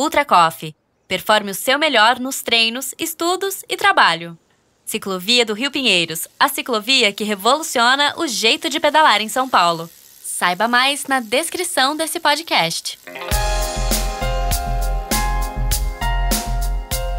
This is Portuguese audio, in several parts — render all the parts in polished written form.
Ultra Coffee. Performe o seu melhor nos treinos, estudos e trabalho. Ciclovia do Rio Pinheiros, a ciclovia que revoluciona o jeito de pedalar em São Paulo. Saiba mais na descrição desse podcast.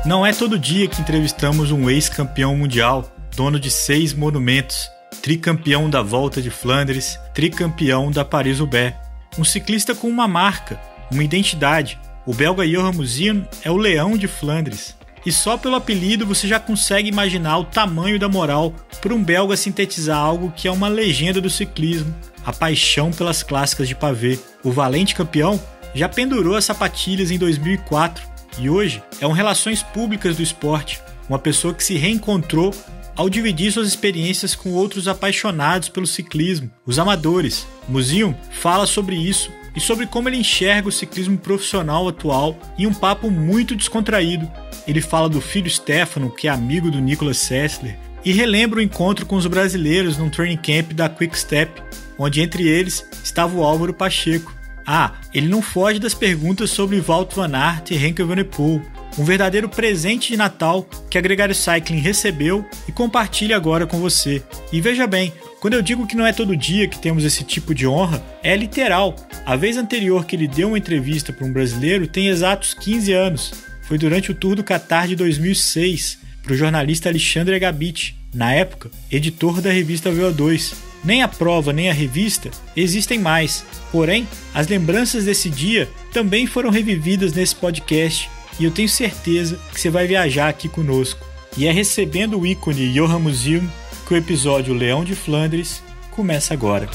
Não é todo dia que entrevistamos um ex-campeão mundial, dono de 6 monumentos, tricampeão da Volta de Flandres, tricampeão da Paris-Roubaix. Um ciclista com uma marca, uma identidade. O belga Johan Museeuw é o Leão de Flandres. E só pelo apelido você já consegue imaginar o tamanho da moral para um belga sintetizar algo que é uma legenda do ciclismo, a paixão pelas clássicas de pavê. O valente campeão já pendurou as sapatilhas em 2004 e hoje é um relações públicas do esporte, uma pessoa que se reencontrou ao dividir suas experiências com outros apaixonados pelo ciclismo, os amadores. Museeuw fala sobre isso e sobre como ele enxerga o ciclismo profissional atual em um papo muito descontraído. Ele fala do filho Stefano, que é amigo do Nicolas Sessler, e relembra o encontro com os brasileiros num training camp da Quick Step, onde entre eles estava o Álvaro Pacheco. Ele não foge das perguntas sobre Wout van Aert e Remco Evenepoel, um verdadeiro presente de Natal que a Gregário Cycling recebeu e compartilha agora com você. E veja bem, quando eu digo que não é todo dia que temos esse tipo de honra, é literal. A vez anterior que ele deu uma entrevista para um brasileiro tem exatos 15 anos. Foi durante o Tour do Qatar de 2006, para o jornalista Alexandre Agabit, na época, editor da revista VO2. Nem a prova nem a revista existem mais, porém, as lembranças desse dia também foram revividas nesse podcast e eu tenho certeza que você vai viajar aqui conosco. E é recebendo o ícone Johan Museeuw que o episódio Leão de Flandres começa agora.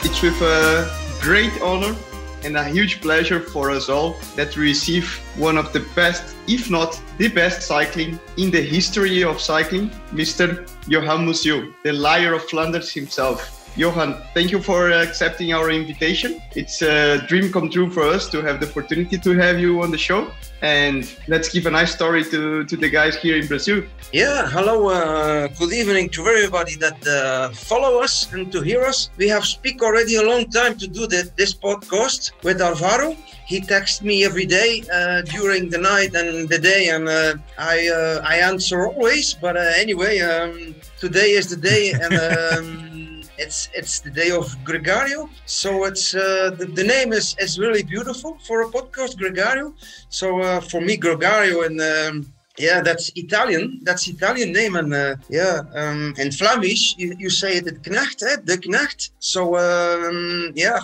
It's with a great honor and a huge pleasure for us all that we receive one of the best, if not the best cycling in the history of cycling, Mr. Johan Museeuw, the Lion of Flanders himself. Johan, thank you for accepting our invitation. It's a dream come true for us to have the opportunity to have you on the show. And let's give a nice story to the guys here in Brazil. Yeah, hello, good evening to everybody that follow us and to hear us. We have speak already a long time to do this podcast with Alvaro. He texts me every day during the night and the day, and I answer always. But anyway, today is the day, and it's the day of Gregario. So it's the name is really beautiful for a podcast, Gregario. So for me, Gregario and that's Italian. That's Italian name, and in Flemish you say it Knecht, the Knecht. So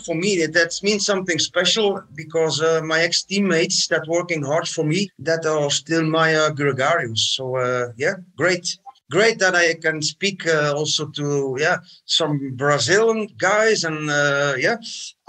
for me that means something special because my ex-teammates that working hard for me that are still my Gregarios. So great that I can speak also to some Brazilian guys, and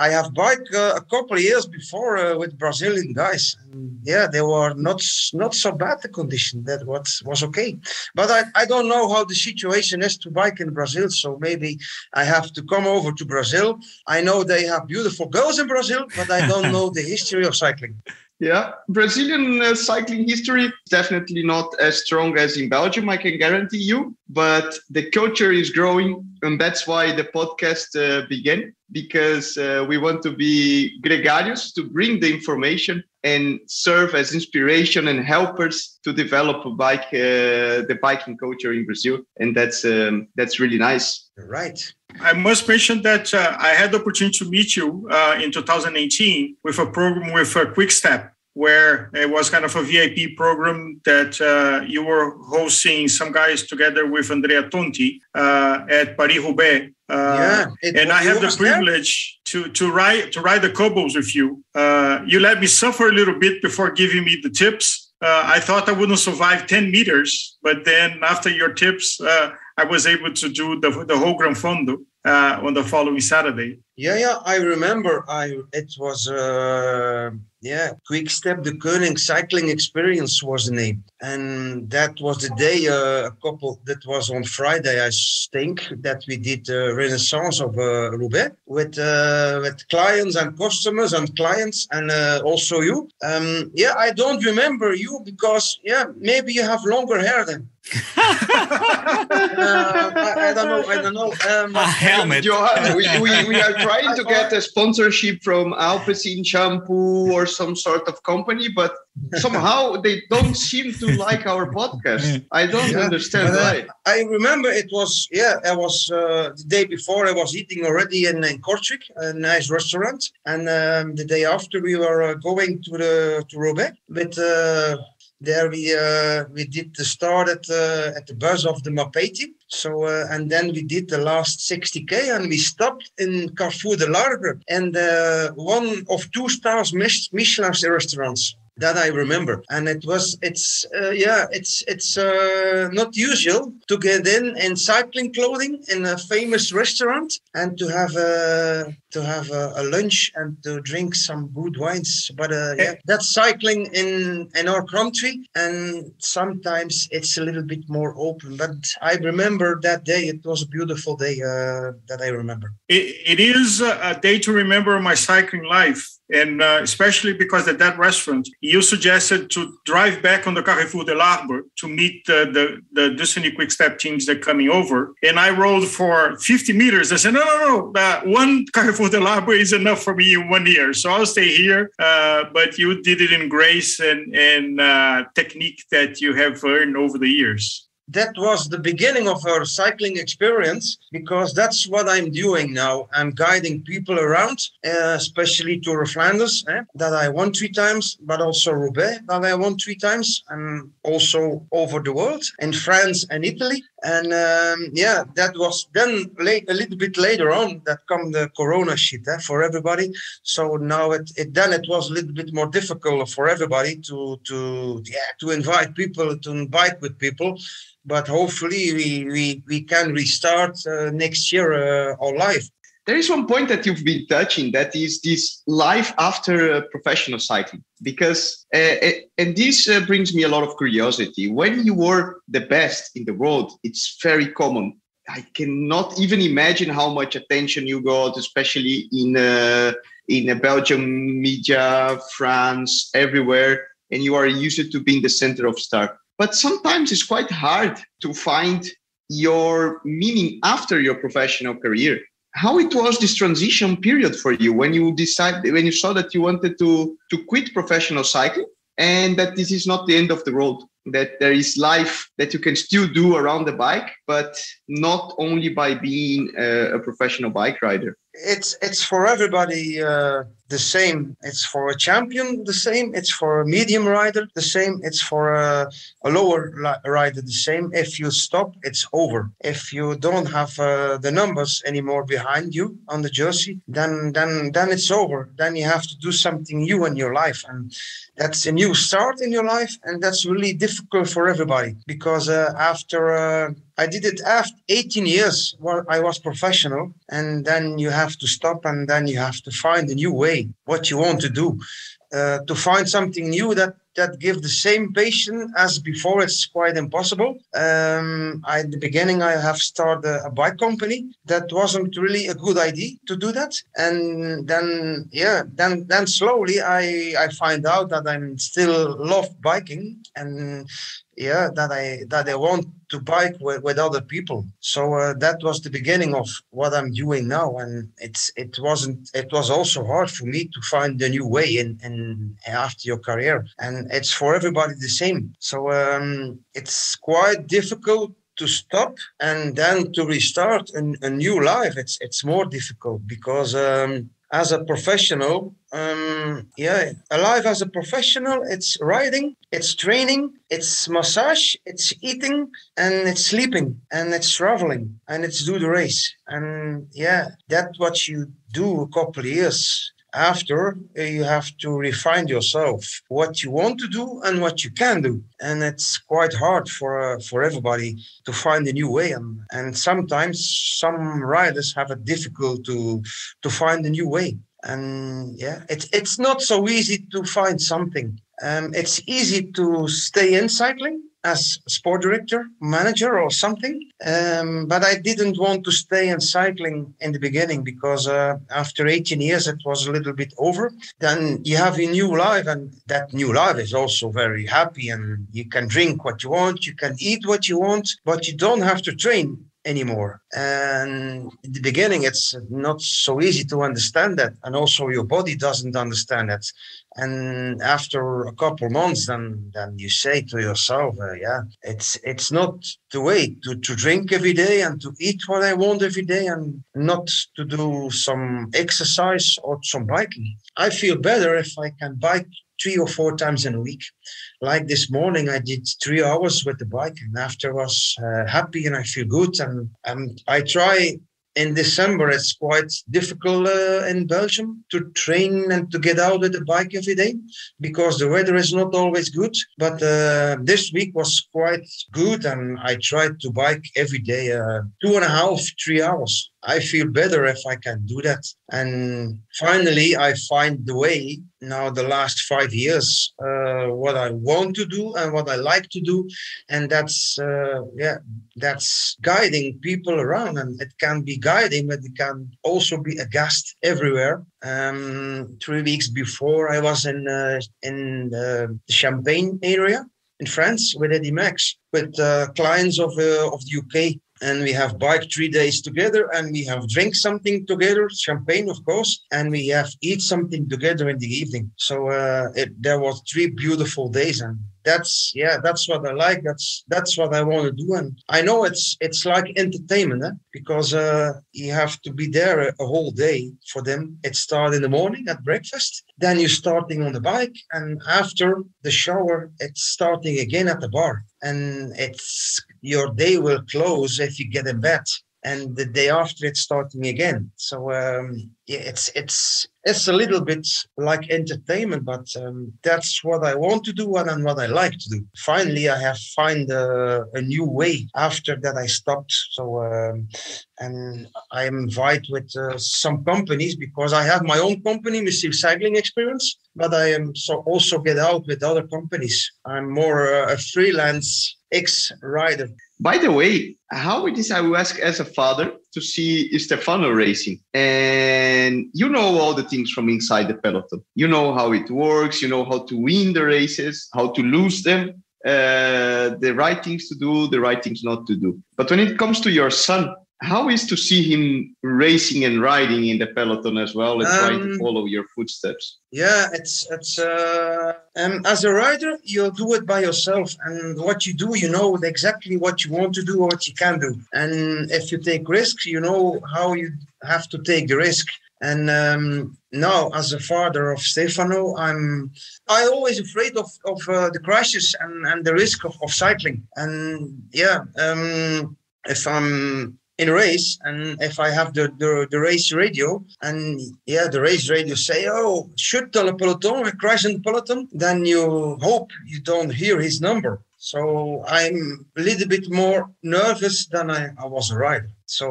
I have biked a couple of years before with Brazilian guys. And, they were not so bad the condition. That was okay. But I don't know how the situation is to bike in Brazil, so maybe I have to come over to Brazil. I know they have beautiful girls in Brazil, but I don't know the history of cycling. Yeah, Brazilian cycling history is definitely not as strong as in Belgium, I can guarantee you. But the culture is growing, and that's why the podcast began, because we want to be gregarious, to bring the information and serve as inspiration and helpers to develop the biking culture in Brazil. And that's really nice. Right. I must mention that I had the opportunity to meet you in 2018 with a program with a Quick Step, where it was kind of a VIP program that you were hosting some guys together with Andrea Tonti at Paris-Roubaix. And I had the privilege to ride the cobbles with you. You let me suffer a little bit before giving me the tips. I thought I wouldn't survive 10 meters, but then after your tips, I was able to do the whole Gran Fondo. on the following Saturday. Yeah, I remember. It was Quick Step the Koning Cycling Experience was the name, and that was the day. That was on Friday, I think, that we did Renaissance of Roubaix with clients and customers and clients, and also you. I don't remember you because maybe you have longer hair then. I don't know. A helmet. Johan, we are trying to get a sponsorship from Alpecin shampoo or some sort of company, but somehow they don't seem to like our podcast. I don't understand why. I remember it was the day before I was eating already in Kortrijk, a nice restaurant, and the day after we were going to Roubaix with. There we did the start at the bus of the Mapeti. So and then we did the last 60k, and we stopped in Carrefour de Larbre, and one of 2 stars Michelin restaurants. That I remember, and it's not usual to get in cycling clothing in a famous restaurant and to have a lunch and to drink some good wines. But that's cycling in our country, and sometimes it's a little bit more open. But I remember that day; it was a beautiful day that I remember. It is a day to remember in my cycling life. And especially because at that restaurant, you suggested to drive back on the Carrefour de l'Arbre to meet the Destiny Quick Step teams that are coming over. And I rode for 50 meters. I said, no, one Carrefour de l'Arbre is enough for me in 1 year. So I'll stay here. But you did it in grace and technique that you have earned over the years. That was the beginning of our cycling experience, because that's what I'm doing now. I'm guiding people around, especially Tour of Flanders, that I won 3 times, but also Roubaix, that I won 3 times, and also over the world, in France and Italy. And that was then a little bit later on that come the Corona shit for everybody. So now it was a little bit more difficult for everybody to invite people, to bike with people. But hopefully we can restart next year our life. There is one point that you've been touching, that is this life after professional cycling, because and this brings me a lot of curiosity. When you were the best in the world, it's very common. I cannot even imagine how much attention you got, especially in Belgium media, France, everywhere, and you are used to being the center of star. But sometimes it's quite hard to find your meaning after your professional career. How it was this transition period for you when you saw that you wanted to quit professional cycling and that this is not the end of the road, that there is life that you can still do around the bike, but not only by being a professional bike rider? It's for everybody the same. It's for a champion the same. It's for a medium rider the same. It's for a lower rider the same. If you stop, it's over. If you don't have the numbers anymore behind you on the jersey, then it's over. Then you have to do something new in your life, and that's a new start in your life, and that's really difficult for everybody, because after I did it after 18 years where I was professional, and then you have to stop, and then you have to find a new way, what you want to do. To find something new that give the same passion as before, it's quite impossible. At the beginning, I have started a bike company. That wasn't really a good idea to do that. And then slowly I find out that I'm still love biking, and that I want to bike with other people. So that was the beginning of what I'm doing now. And it was also hard for me to find a new way in after your career. And it's for everybody the same. So it's quite difficult to stop and then to restart a new life. It's more difficult because as a professional, alive as a professional, it's riding, it's training, it's massage, it's eating, and it's sleeping, and it's traveling, and it's do the race. And that's what you do a couple of years. After, you have to refine yourself, what you want to do and what you can do. And it's quite hard for everybody to find a new way. And sometimes some riders have it difficult to find a new way. And yeah, it's not so easy to find something. It's easy to stay in cycling as sport director, manager or something. But I didn't want to stay in cycling in the beginning because after 18 years, it was a little bit over. Then you have a new life, and that new life is also very happy, and you can drink what you want, you can eat what you want, but you don't have to train anymore. And in the beginning, it's not so easy to understand that. And also your body doesn't understand that. And after a couple months, then you say to yourself, it's not the way to drink every day and to eat what I want every day and not to do some exercise or some biking. I feel better if I can bike 3 or 4 times in a week. Like this morning, I did 3 hours with the bike, and after I was happy and I feel good. And I try. In December, it's quite difficult in Belgium to train and to get out with the bike every day because the weather is not always good. But this week was quite good, and I tried to bike every day, 2.5, 3 hours. I feel better if I can do that. And finally, I find the way now the last 5 years, what I want to do and what I like to do. And that's guiding people around. And it can be guiding, but it can also be a guest everywhere. 3 weeks before, I was in the Champagne area in France with Eddie Max, with clients of the UK. And we have biked 3 days together, and we have drink something together, champagne, of course, and we have eat something together in the evening. So there was 3 beautiful days, and that's what I like. That's what I want to do. And I know it's like entertainment, because you have to be there a whole day for them. It starts in the morning at breakfast, then you're starting on the bike, and after the shower, it's starting again at the bar. And your day will close if you get in bed, and the day after it's starting again. So it's a little bit like entertainment, but that's what I want to do and what I like to do. Finally, I have found a new way after that I stopped. So and I am invited with some companies because I have my own company, Massive Cycling Experience, but I am also get out with other companies. I'm more a freelance ex-rider. By the way, how it is I will ask as a father to see Stefano racing, and you know all the things from inside the peloton. You know how it works, you know how to win the races, how to lose them, the right things to do, the right things not to do. But when it comes to your son, how is to see him racing and riding in the peloton as well and trying to follow your footsteps? Yeah, it's as a rider, you'll do it by yourself. And what you do, you know exactly what you want to do or what you can do. And if you take risks, you know how you have to take the risk. And now, as a father of Stefano, I'm always afraid of the crashes and the risk of cycling. And if I'm in a race, and if I have the race radio, and the race radio say, "Oh, shoot the peloton, we crash in the peloton," then you hope you don't hear his number. So I'm a little bit more nervous than I was a rider. So,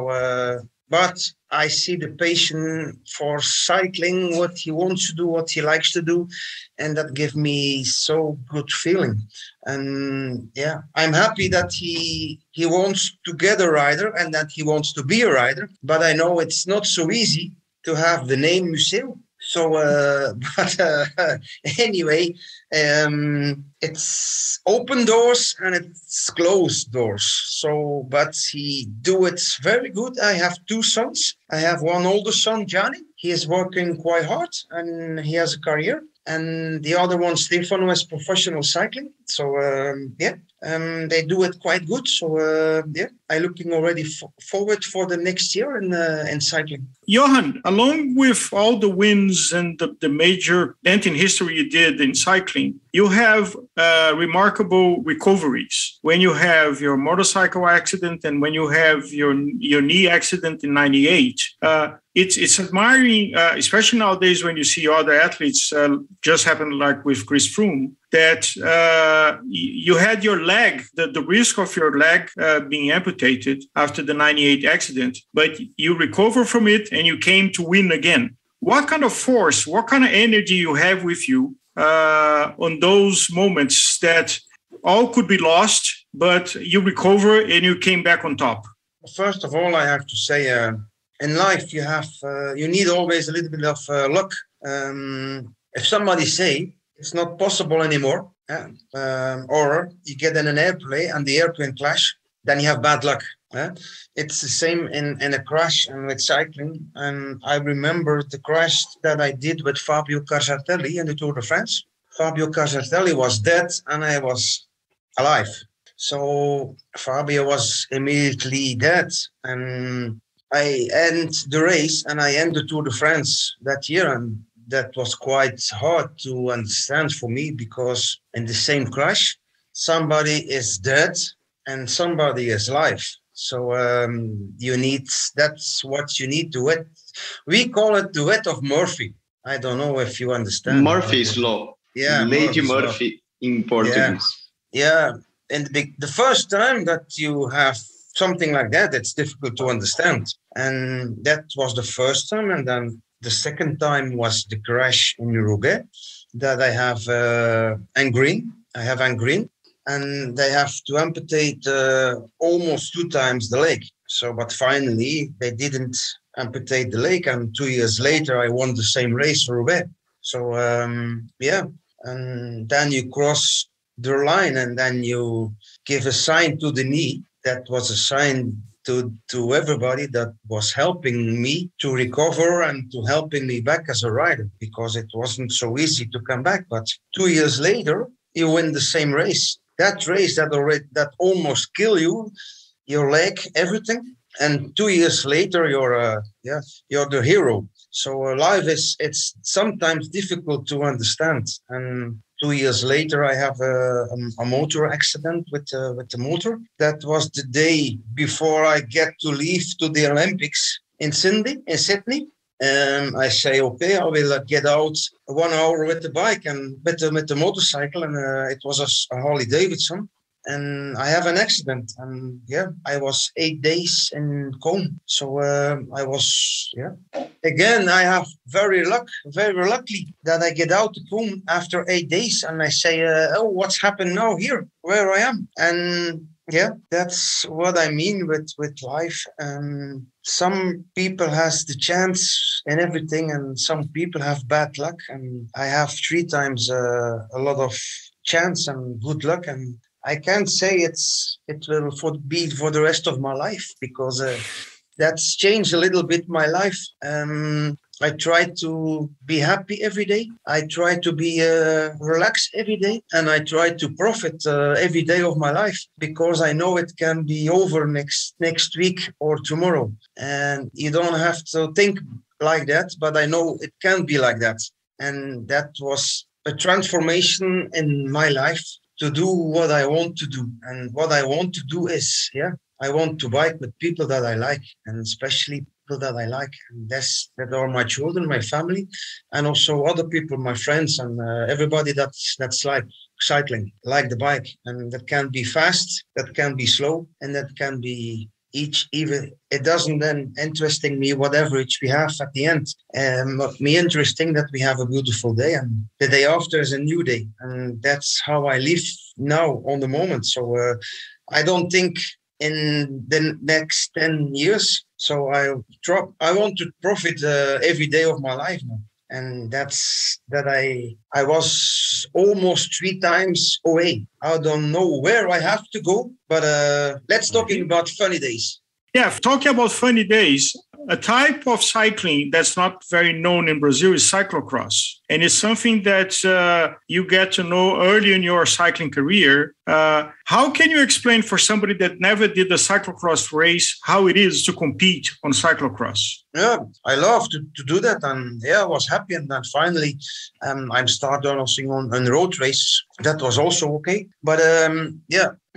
but I see the passion for cycling, what he wants to do, what he likes to do, and that gives me so good feeling. And I'm happy that he wants to get a rider and that he wants to be a rider. But I know it's not so easy to have the name Museeuw. So, anyway, it's open doors and it's closed doors. So, but he do it very good. I have 2 sons. I have one older son, Gianni. He is working quite hard and he has a career. And the other one, Stefano, is professional cycling. So, they do it quite good. So, I'm looking already forward for the next year in cycling. Johan, along with all the wins and the major dent in history you did in cycling, you have remarkable recoveries. When you have your motorcycle accident and when you have your knee accident in 98, it's admiring, especially nowadays when you see other athletes, just happened like with Chris Froome, that you had your leg, the risk of your leg being amputated after the 98 accident, but you recover from it and you came to win again. What kind of force, what kind of energy you have with you on those moments that all could be lost, but you recover and you came back on top? First of all, I have to say, in life, you need always a little bit of luck. If somebody say it's not possible anymore, or you get in an airplane and the airplane crash, then you have bad luck. It's the same in a crash and with cycling. And I remember the crash that I did with Fabio Casartelli in the Tour de France. Fabio Casartelli was dead and I was alive. So Fabio was immediately dead, and I end the race and I end the Tour de France that year, and that was quite hard to understand for me, because in the same crash, somebody is dead and somebody is alive. So that's what you need to it. We call it the wet of Murphy. I don't know if you understand. Murphy's Law. Yeah, Lady Murphy in Portuguese. Yeah. And the first time that you have something like that, it's difficult to understand. And that was the first time. And then the second time was the crash in Roubaix, that I have gangrene. I have gangrene, and they have to amputate almost 2 times the leg. So, but finally, they didn't amputate the leg. And 2 years later, I won the same race, Roubaix. So, and then you cross the line and then you give a sign to the knee. That was a sign to everybody that was helping me to recover and to helping me back as a rider, because it wasn't so easy to come back. But 2 years later, you win the same race. That race that almost kill you, your leg, everything. And 2 years later, you're the hero. So life it's sometimes difficult to understand. And 2 years later, I have a motor accident with the motor. That was the day before I get to leave to the Olympics in Sydney. I say, okay, I will get out 1 hour with the bike and with the motorcycle. And it was a Harley Davidson. And I have an accident, and I was 8 days in coma. So I was, Again, I have very lucky that I get out of coma after 8 days, and I say, what's happened now here, where I am? And that's what I mean with life. Some people has the chance and everything, and some people have bad luck. And I have 3 times a lot of chance and good luck, and I can't say it will be for the rest of my life, because that's changed a little bit my life. I try to be happy every day. I try to be relaxed every day, and I try to profit every day of my life, because I know it can be over next week or tomorrow. And you don't have to think like that, but I know it can be like that. And that was a transformation in my life, to do what I want to do. And what I want to do is, I want to bike with people that I like, and especially people that I like. And that are my children, my family, and also other people, my friends, and everybody that's like cycling, like the bike. And that can be fast, that can be slow, and that can be even it doesn't then interesting me what average we have at the end. But me interesting that we have a beautiful day, and the day after is a new day, and that's how I live now on the moment. So I don't think in the next 10 years. So I want to profit every day of my life now. And that's that I was almost 3 times away. I don't know where I have to go, but let's talking about funny days. Yeah, talking about funny days, a type of cycling that's not very known in Brazil is cyclocross. And it's something that you get to know early in your cycling career. How can you explain for somebody that never did a cyclocross race how it is to compete on cyclocross? Yeah, I love to do that. And I was happy. And then finally, I started also on road race. That was also okay. But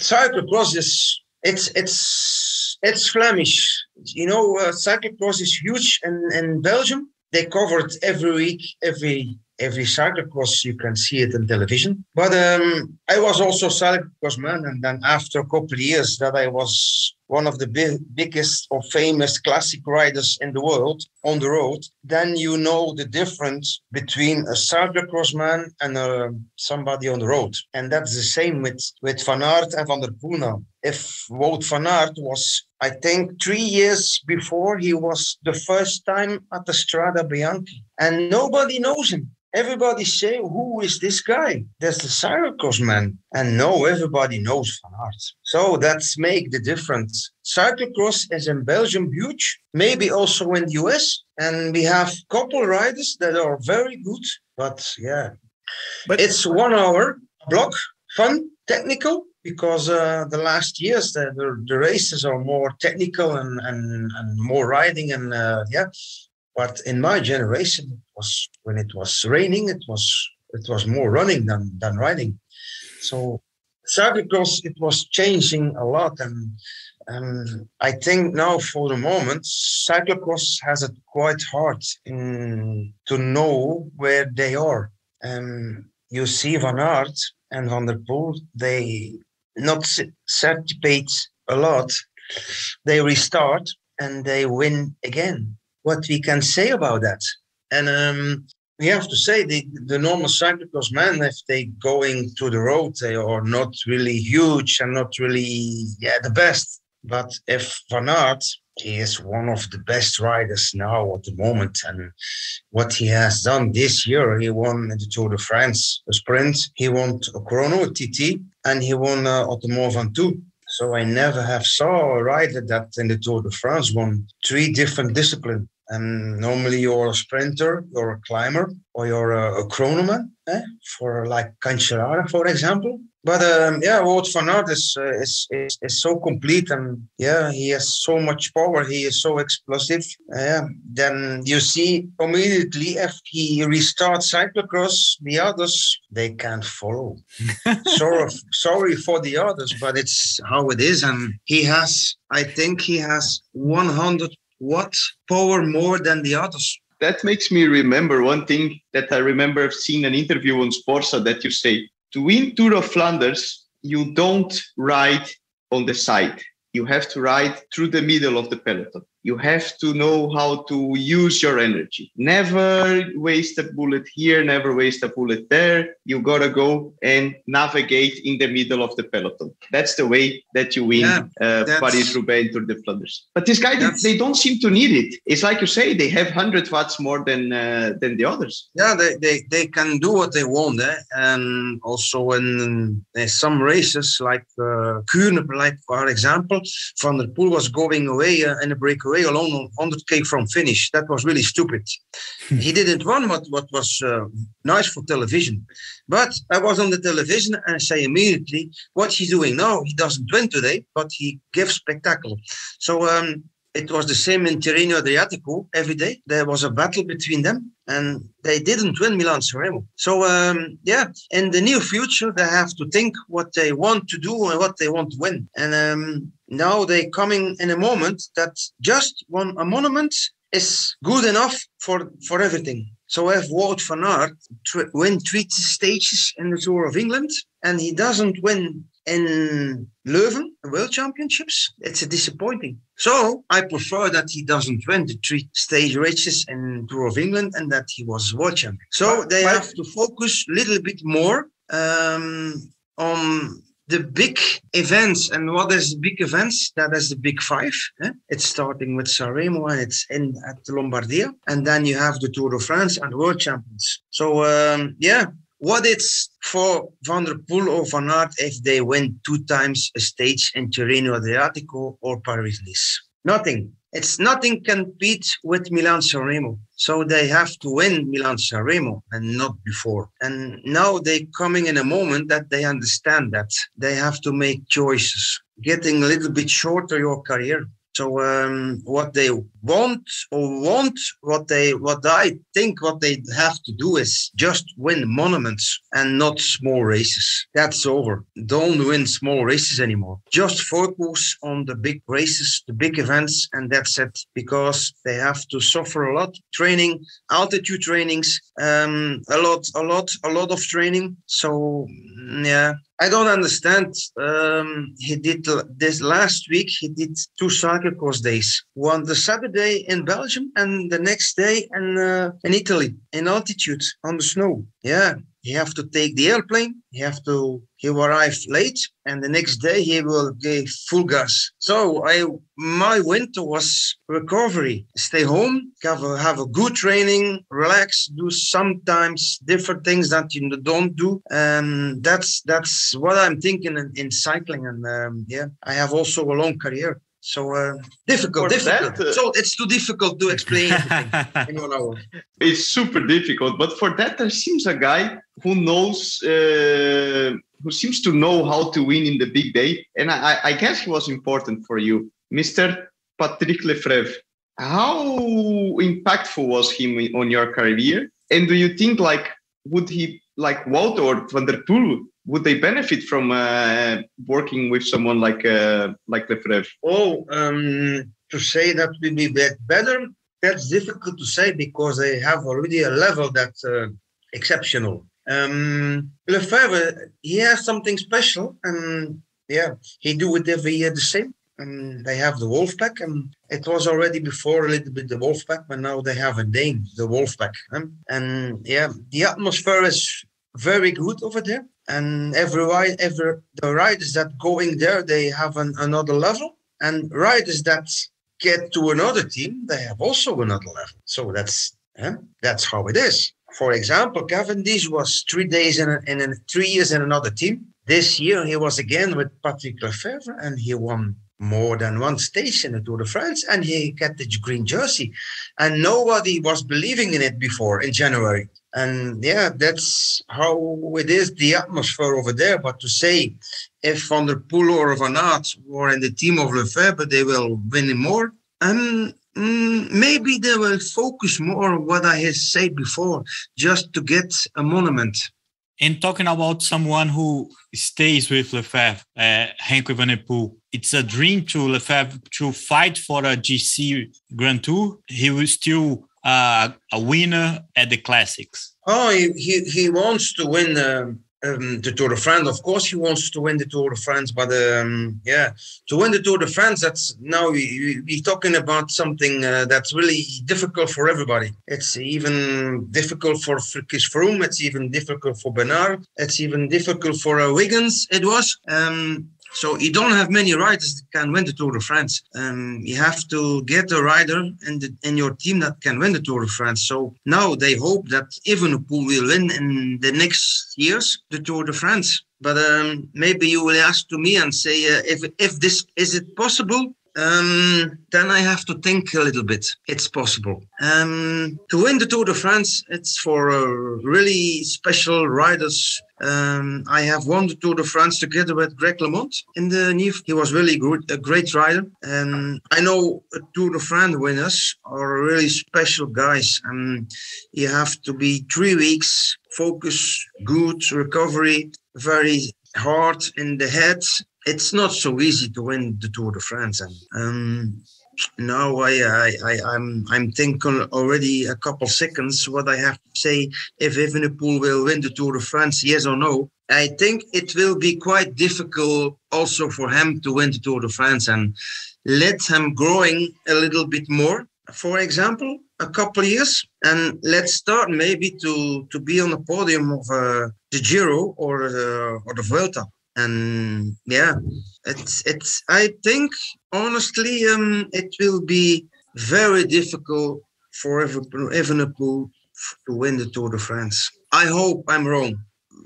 cyclocross is, it's It's Flemish. You know, cyclocross is huge in Belgium. They covered every week, every cyclocross. You can see it on television. But I was also cyclocross man, and then after a couple of years that I was one of the biggest or famous classic riders in the world on the road, then you know the difference between a cyclocross man and somebody on the road. And that's the same with Van Aert and Van der Poel now. If Wout van Aert was, I think 3 years before, he was the first time at the Strade Bianche, and nobody knows him. Everybody say, who is this guy? That's the cyclocross man. And no, everybody knows Van Aert. So that's make the difference. Cyclocross is in Belgium huge, maybe also in the US. And we have couple riders that are very good. But yeah, it's 1 hour block, fun, technical, because the last years the races are more technical and more riding and yeah. But in my generation, it was when it was raining, it was more running than riding. So cyclocross, it was changing a lot, and I think now for the moment, cyclocross has it quite hard to know where they are. You see Van Aert and Van der Poel, they not participate a lot. They restart and they win again. What we can say about that? And we have to say the normal cyclocross man, if they going to the road, they are not really huge and not really the best. But if Van Aert, he is one of the best riders now at the moment. And what he has done this year, he won the Tour de France, a sprint. He won a chrono, a TT, and he won Mont Ventoux. So I never have saw a rider that in the Tour de France won 3 different disciplines. And normally you're a sprinter, you're a climber, or you're a chronoman, for like Cancellara, for example. But Wout van Aert is so complete, and he has so much power. He is so explosive. Then you see immediately if he restarts cyclocross, the others they can't follow. Sorry for the others, but it's how it is. And I think he has 100 watt power more than the others. That makes me remember one thing that I remember I've seen an interview on Sporza that you say, to win Tour of Flanders, you don't ride on the side. You have to ride through the middle of the peloton. You have to know how to use your energy. Never waste a bullet here, never waste a bullet there. You got to go and navigate in the middle of the peloton. That's the way that you win Paris-Roubaix and Tour de Flanders. But this guy, they don't seem to need it. It's like you say, they have 100 watts more than the others. Yeah, they can do what they want. And also in some races, like Kuurne, like for example, Van der Poel was going away in a breakaway alone on 100k from finish. That was really stupid. He didn't run what was nice for television. But I was on the television and I say immediately, what he's doing now, he doesn't win today, but he gives spectacle. So it was the same in Tirreno Adriatico every day. There was a battle between them and they didn't win Milan-San Remo. So, in the near future, they have to think what they want to do and what they want to win. And now they're coming in a moment that just a monument is good enough for everything. So if Wout van Aert win 3 stages in the Tour of England and he doesn't win in Leuven, the World Championships, it's a disappointing. So I prefer that he doesn't win the 3 stage races in Tour of England and that he was world champion. So they have to focus a little bit more on the big events. And what is the big events? That is the big 5. It's starting with Sanremo and it's at Lombardia. And then you have the Tour de France and World Champions. So, what it's for Van der Poel or Van Aert if they win 2 times a stage in Tirreno Adriatico or Paris-Nice? Nothing. It's nothing can beat with Milan-San Remo. So they have to win Milan-San Remo and not before. And now they're coming in a moment that they understand that they have to make choices, getting a little bit shorter your career. So what they want what I think what they have to do is just win monuments and not small races. That's over. Don't win small races anymore. Just focus on the big races, the big events, and that's it. Because they have to suffer a lot. Training, altitude trainings, a lot of training. So yeah. I don't understand. He did this last week. He did 2 cyclocross days. One the Saturday in Belgium and the next day in Italy in altitude on the snow. Yeah, he have to take the airplane. He arrived late, and the next day he will give full gas. So my winter was recovery. Stay home, have a good training, relax, do sometimes different things that you don't do. That's what I'm thinking in cycling. And I have also a long career. So difficult. So it's too difficult to explain everything in 1 hour. It's super difficult, but for that there seems a guy who knows, who seems to know how to win in the big day, and I guess he was important for you, Mr. Patrick Lefevere. How impactful was he on your career? And do you think would he like Wout or Van der Poel? Would they benefit from working with someone like Lefevere? To say that will be better, that's difficult to say because they have already a level that's exceptional. Lefevere, he has something special, and he do it every year the same. And they have the Wolfpack, and it was already before a little bit the Wolfpack, but now they have a name, the Wolfpack. And the atmosphere is very good over there. And the riders that going there, they have another level. And riders that get to another team, they have also another level. So that's how it is. For example, Cavendish was 3 days in 3 years in another team. This year he was again with Patrick Lefevere, and he won more than one stage in the Tour de France, and he got the green jersey. And nobody was believing in it before in January. And that's how it is, the atmosphere over there. But to say if Van der Poel or Van Aert were in the team of Lefevere, they will win more. Maybe they will focus more on what I had said before, just to get a monument. And talking about someone who stays with Lefevere, Remco Evenepoel, it's a dream to Lefevere to fight for a GC Grand Tour. He was still a winner at the classics. Oh, he wants to win the Tour de France. Of course, he wants to win the Tour de France. But to win the Tour de France, that's now we're talking about something that's really difficult for everybody. It's even difficult for Chris Froome. It's even difficult for Bernard. It's even difficult for Wiggins. It was. So you don't have many riders that can win the Tour de France. You have to get a rider in your team that can win the Tour de France. So now they hope that Evenepoel will win in the next years the Tour de France. But maybe you will ask to me and say, if this is it possible? Then I have to think a little bit. It's possible. To win the Tour de France, it's for really special riders. I have won the Tour de France together with Greg LeMond in the NIF. He was really good, a great rider. I know Tour de France winners are really special guys. You have to be 3 weeks, focus, good recovery, very hard in the head. It's not so easy to win the Tour de France. Now I'm thinking already a couple seconds what I have to say if Evenepoel will win the Tour de France, yes or no. I think it will be quite difficult also for him to win the Tour de France and let him growing a little bit more. For example, a couple of years, and let's start maybe to be on the podium of the Giro or the Vuelta. And it's. I think honestly, it will be very difficult for Evenepoel to win the Tour de France. I hope I'm wrong,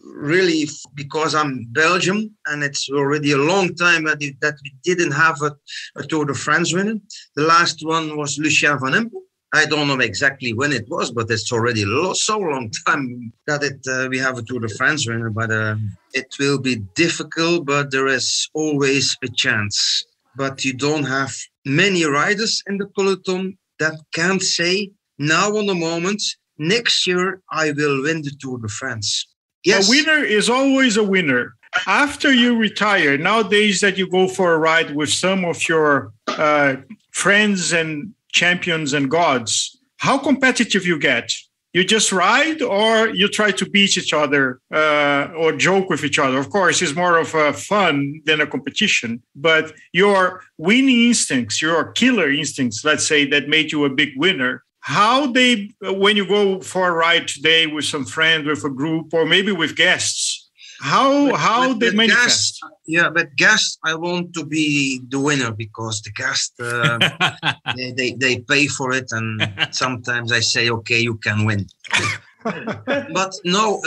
really, because I'm Belgium, and it's already a long time that we didn't have a Tour de France winner. The last one was Lucien Van Empel. I don't know exactly when it was, but it's already so long time that we have a Tour de France winner. But it will be difficult, but there is always a chance. But you don't have many riders in the peloton that can't say now on the moment, next year I will win the Tour de France. Yes. A winner is always a winner. After you retire, nowadays that you go for a ride with some of your friends and champions and gods, how competitive you get? You just ride, or you try to beat each other or joke with each other? Of course, it's more of a fun than a competition. But your winning instincts, your killer instincts, let's say, that made you a big winner, how they, when you go for a ride today with some friend, with a group, or maybe with guests, how they manifest? But guests, I want to be the winner, because the guests, they pay for it, and sometimes I say, okay, you can win. But no,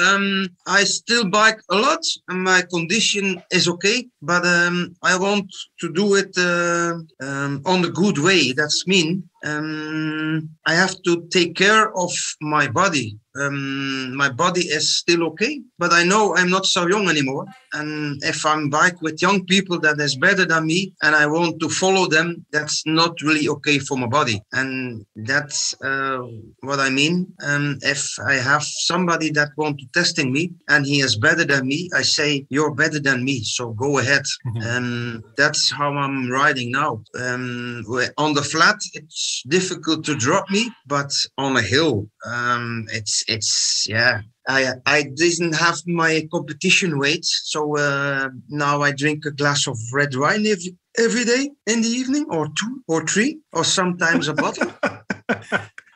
I still bike a lot, and my condition is okay, but I want to do it on the good way. That's mean I have to take care of my body. My body is still okay, but I know I'm not so young anymore. And if I'm bike with young people that is better than me, and I want to follow them, that's not really okay for my body. And that's what I mean. If I have somebody that want to testing me and he is better than me, I say, you're better than me, so go ahead. That's how I'm riding now. On the flat, it's difficult to drop me, but on a hill, I didn't have my competition weight, so now I drink a glass of red wine every day in the evening, or 2 or 3, or sometimes a bottle.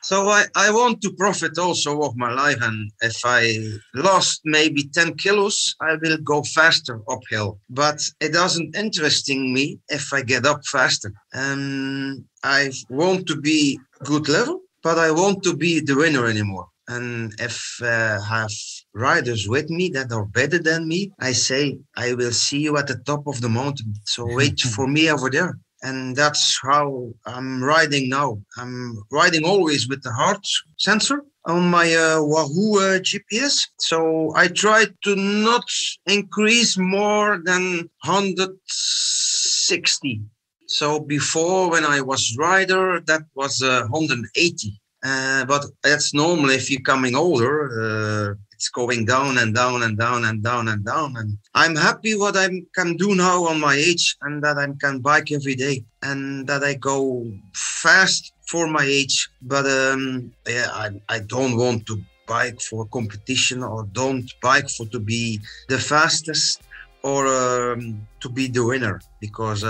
So I want to profit also of my life, and if I lost maybe 10 kilos, I will go faster uphill. But it doesn't interesting me if I get up faster. I want to be good level, but I want to be the winner anymore. And if I have riders with me that are better than me, I say, I will see you at the top of the mountain. So wait for me over there. And that's how I'm riding now. I'm riding always with the heart sensor on my Wahoo GPS. So I try to not increase more than 160. So before, when I was rider, that was 180. But that's normal if you're coming older. It's going down and down and down and down and down. And I'm happy what I can do now on my age, and that I can bike every day, and that I go fast for my age. But I don't want to bike for competition, or don't bike for to be the fastest, or to be the winner. Because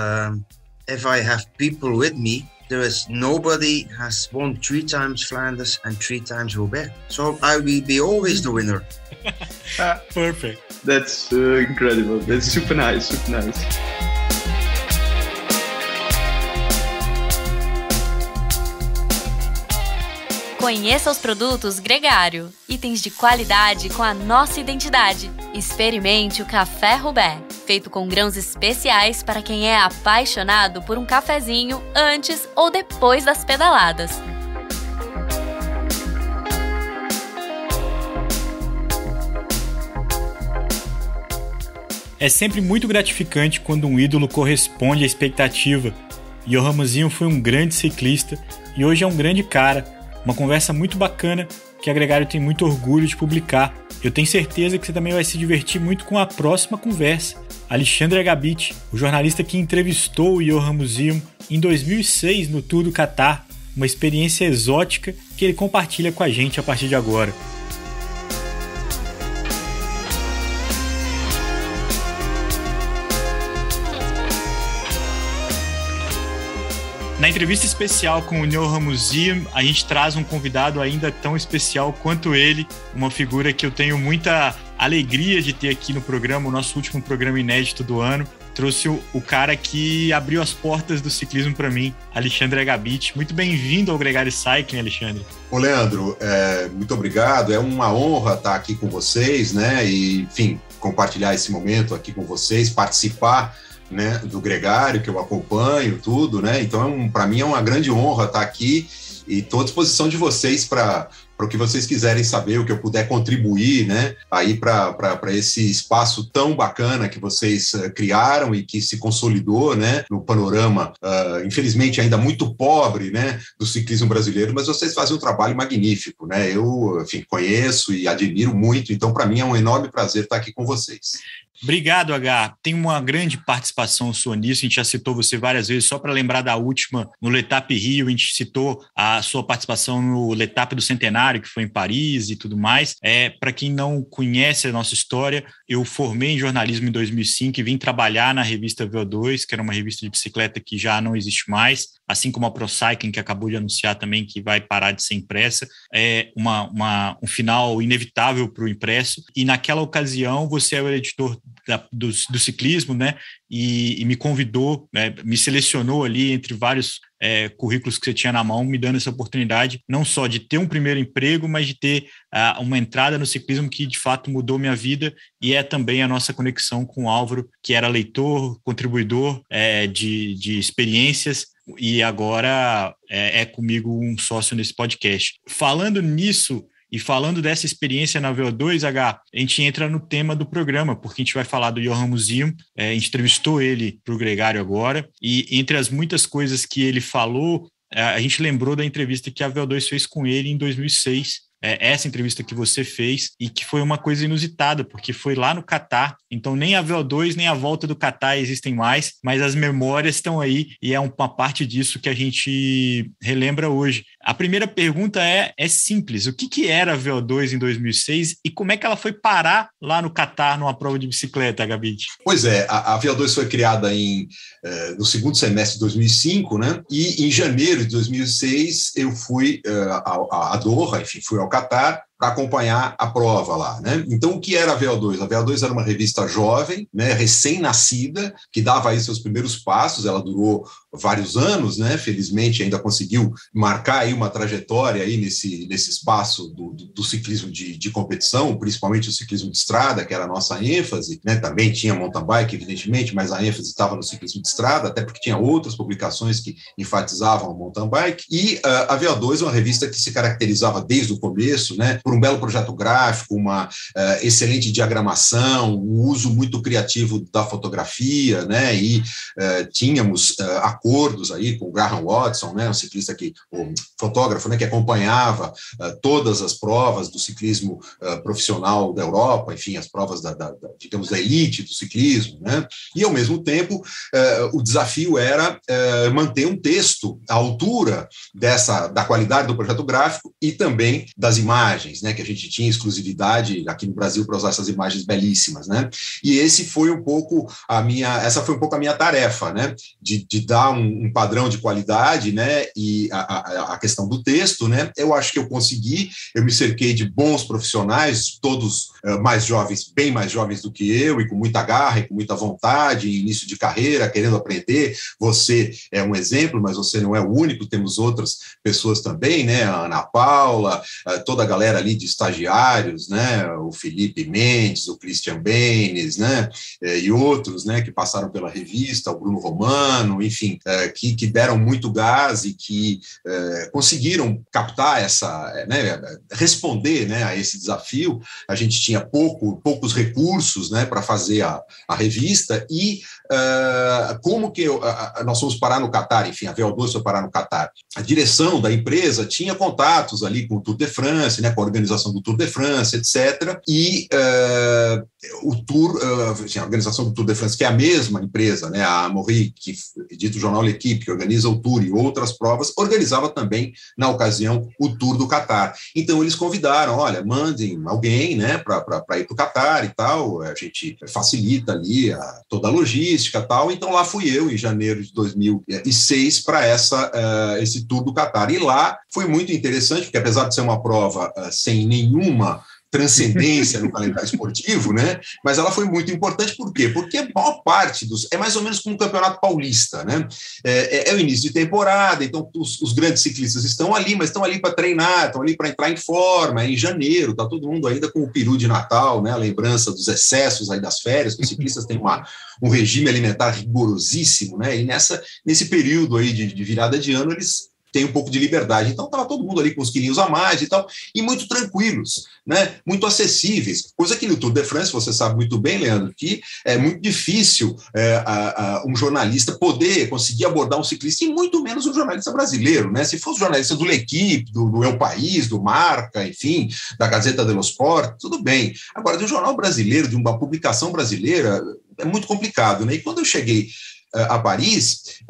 if I have people with me, there is nobody has won 3 times Flanders and 3 times Roubaix. So I will be always the winner. Perfect. That's incredible. That's super nice, super nice. Conheça os produtos Gregário, itens de qualidade com a nossa identidade. Experimente o Café Roubaix, feito com grãos especiais para quem é apaixonado por um cafezinho antes ou depois das pedaladas. É sempre muito gratificante quando um ídolo corresponde à expectativa. Johan Museeuw foi um grande ciclista e hoje é um grande cara. Uma conversa muito bacana que a Gregário tem muito orgulho de publicar. Eu tenho certeza que você também vai se divertir muito com a próxima conversa. Alexandre Agabit, o jornalista que entrevistou o Johan Museeuw em 2006 no Tour do Catar, uma experiência exótica que ele compartilha com a gente a partir de agora. Na entrevista especial com o Johan Museeuw, a gente traz um convidado ainda tão especial quanto ele, uma figura que eu tenho muita alegria de ter aqui no programa, o nosso último programa inédito do ano. Trouxe o cara que abriu as portas do ciclismo para mim, Alexandre Agabit. Muito bem-vindo ao Gregário Cycling, Alexandre. Ô, Leandro, muito obrigado. É uma honra estar aqui com vocês, né? E, enfim, compartilhar esse momento aqui com vocês, participar, né, do Gregário, que eu acompanho, tudo, né? Então, para mim é uma grande honra estar aqui E estou à disposição de vocês para o que vocês quiserem saber, o que eu puder contribuir, né, aí para esse espaço tão bacana que vocês criaram e que se consolidou, né, no panorama, infelizmente ainda muito pobre, né, do ciclismo brasileiro, mas vocês fazem um trabalho magnífico, né, eu, enfim, conheço e admiro muito, então para mim é um enorme prazer estar aqui com vocês. Obrigado, H. Tem uma grande participação sua nisso, a gente já citou você várias vezes, só para lembrar da última, no L'Etape Rio, a gente citou a sua participação no L'Etape do Centenário, que foi em Paris e tudo mais. Para quem não conhece a nossa história, eu formei em jornalismo em 2005 e vim trabalhar na revista VO2, que era uma revista de bicicleta que já não existe mais, assim como a Pro Cycling, que acabou de anunciar também que vai parar de ser impressa. É um final inevitável para o impresso, e naquela ocasião você é o editor do ciclismo, né? E me convidou, me selecionou ali entre vários currículos que você tinha na mão, me dando essa oportunidade, não só de ter um primeiro emprego, mas de ter uma entrada no ciclismo que de fato mudou minha vida, e é também a nossa conexão com o Álvaro, que era leitor, contribuidor de experiências, e agora é comigo um sócio nesse podcast. Falando nisso, e falando dessa experiência na VO2, H, a gente entra no tema do programa, porque a gente vai falar do Johan Museum, a gente entrevistou ele para o Gregário agora, e entre as muitas coisas que ele falou, a gente lembrou da entrevista que a VO2 fez com ele em 2006, essa entrevista que você fez, e que foi uma coisa inusitada, porque foi lá no Catar, então nem a VO2 nem a volta do Catar existem mais, mas as memórias estão aí, e é uma parte disso que a gente relembra hoje. A primeira pergunta é simples: o que era a VO2 em 2006 e como é que ela foi parar lá no Catar numa prova de bicicleta, Gabit? Pois é, a VO2 foi criada no segundo semestre de 2005, né? E em janeiro de 2006 eu fui a Doha, enfim, fui ao Catar para acompanhar a prova lá, né? Então, o que era a VO2? A VO2 era uma revista jovem, né, recém-nascida, que dava aí seus primeiros passos. Ela durou vários anos, né? Felizmente ainda conseguiu marcar aí uma trajetória aí nesse espaço do ciclismo de competição, principalmente o ciclismo de estrada, que era a nossa ênfase, né? Também tinha mountain bike, evidentemente, mas a ênfase estava no ciclismo de estrada, até porque tinha outras publicações que enfatizavam o mountain bike. E a VO2 é uma revista que se caracterizava desde o começo, né, por um belo projeto gráfico, uma excelente diagramação, um uso muito criativo da fotografia, né, e tínhamos acordos aí com o Graham Watson, né, um fotógrafo, né, que acompanhava todas as provas do ciclismo profissional da Europa, enfim, as provas digamos, da elite do ciclismo, né, e ao mesmo tempo o desafio era manter um texto à altura da qualidade do projeto gráfico e também das imagens, né, que a gente tinha exclusividade aqui no Brasil para usar essas imagens belíssimas, né? E essa foi um pouco a minha tarefa, né, de dar um padrão de qualidade, né, e a questão do texto, né, eu acho que eu consegui. Eu me cerquei de bons profissionais, todos mais jovens, bem mais jovens do que eu, e com muita garra e com muita vontade, início de carreira, querendo aprender. Você é um exemplo, mas você não é o único, temos outras pessoas também, né, a Ana Paula, toda a galera ali de estagiários, né, o Felipe Mendes, o Christian Benes, né, e outros, né, que passaram pela revista, o Bruno Romano, enfim, que deram muito gás e que conseguiram captar responder, né, a esse desafio. A gente tinha poucos recursos, né, para fazer a revista, e como que nós fomos parar no Catar, enfim, a VO2 foi parar no Catar. A direção da empresa tinha contatos ali com o Tour de France, né, com a organização do Tour de France, etc. E o Tour, a organização do Tour de France, que é a mesma empresa, né, a Amaury, que edita o jornal L'Equipe, que organiza o Tour e outras provas, organizava também, na ocasião, o Tour do Catar. Então, eles convidaram, olha, mandem alguém, né, para ir para o Catar e tal, a gente facilita ali toda a logística e tal. Então, lá fui eu, em janeiro de 2006, para esse Tour do Catar. E lá foi muito interessante, porque apesar de ser uma prova sem nenhuma transcendência no calendário esportivo, né? Mas ela foi muito importante. Por quê? Porque a maior parte é mais ou menos como um campeonato paulista, né? É o início de temporada, então os grandes ciclistas estão ali, mas estão ali para treinar, estão ali para entrar em forma. É em janeiro, está todo mundo ainda com o peru de Natal, né? A lembrança dos excessos aí das férias, que os ciclistas têm um regime alimentar rigorosíssimo, né? E nesse período aí de virada de ano, eles tem um pouco de liberdade. Então estava todo mundo ali com uns quilinhos a mais e tal, e muito tranquilos, né? Muito acessíveis. Coisa que no Tour de France, você sabe muito bem, Leandro, que é muito difícil um jornalista poder conseguir abordar um ciclista, e muito menos um jornalista brasileiro, né? Se fosse jornalista do L'Equipe, do El País, do Marca, enfim, da Gazeta dello Sport, tudo bem. Agora, de um jornal brasileiro, de uma publicação brasileira, é muito complicado, né? E quando eu cheguei a Paris,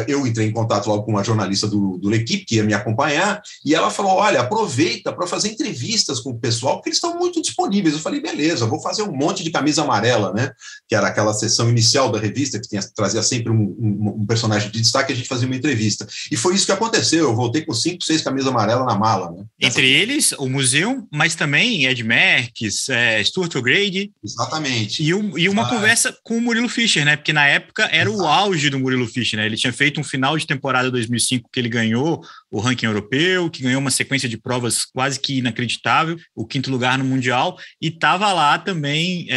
eu entrei em contato logo com uma jornalista do L'Equipe que ia me acompanhar, e ela falou, olha, aproveita para fazer entrevistas com o pessoal, porque eles estão muito disponíveis. Eu falei, beleza, vou fazer um monte de camisa amarela, né, que era aquela sessão inicial da revista, que trazia sempre um personagem de destaque, a gente fazia uma entrevista. E foi isso que aconteceu, eu voltei com 5, 6 camisas amarelas na mala. Né? Entre eles, o museu, mas também Ed Merckx, Stuart O'Grady. Exatamente. E uma conversa com o Murilo Fischer, né, porque na época era o auge do Murilo Fischer, né? Ele tinha feito um final de temporada 2005 que ele ganhou o ranking europeu, que ganhou uma sequência de provas quase que inacreditável, o 5º lugar no Mundial, e estava lá também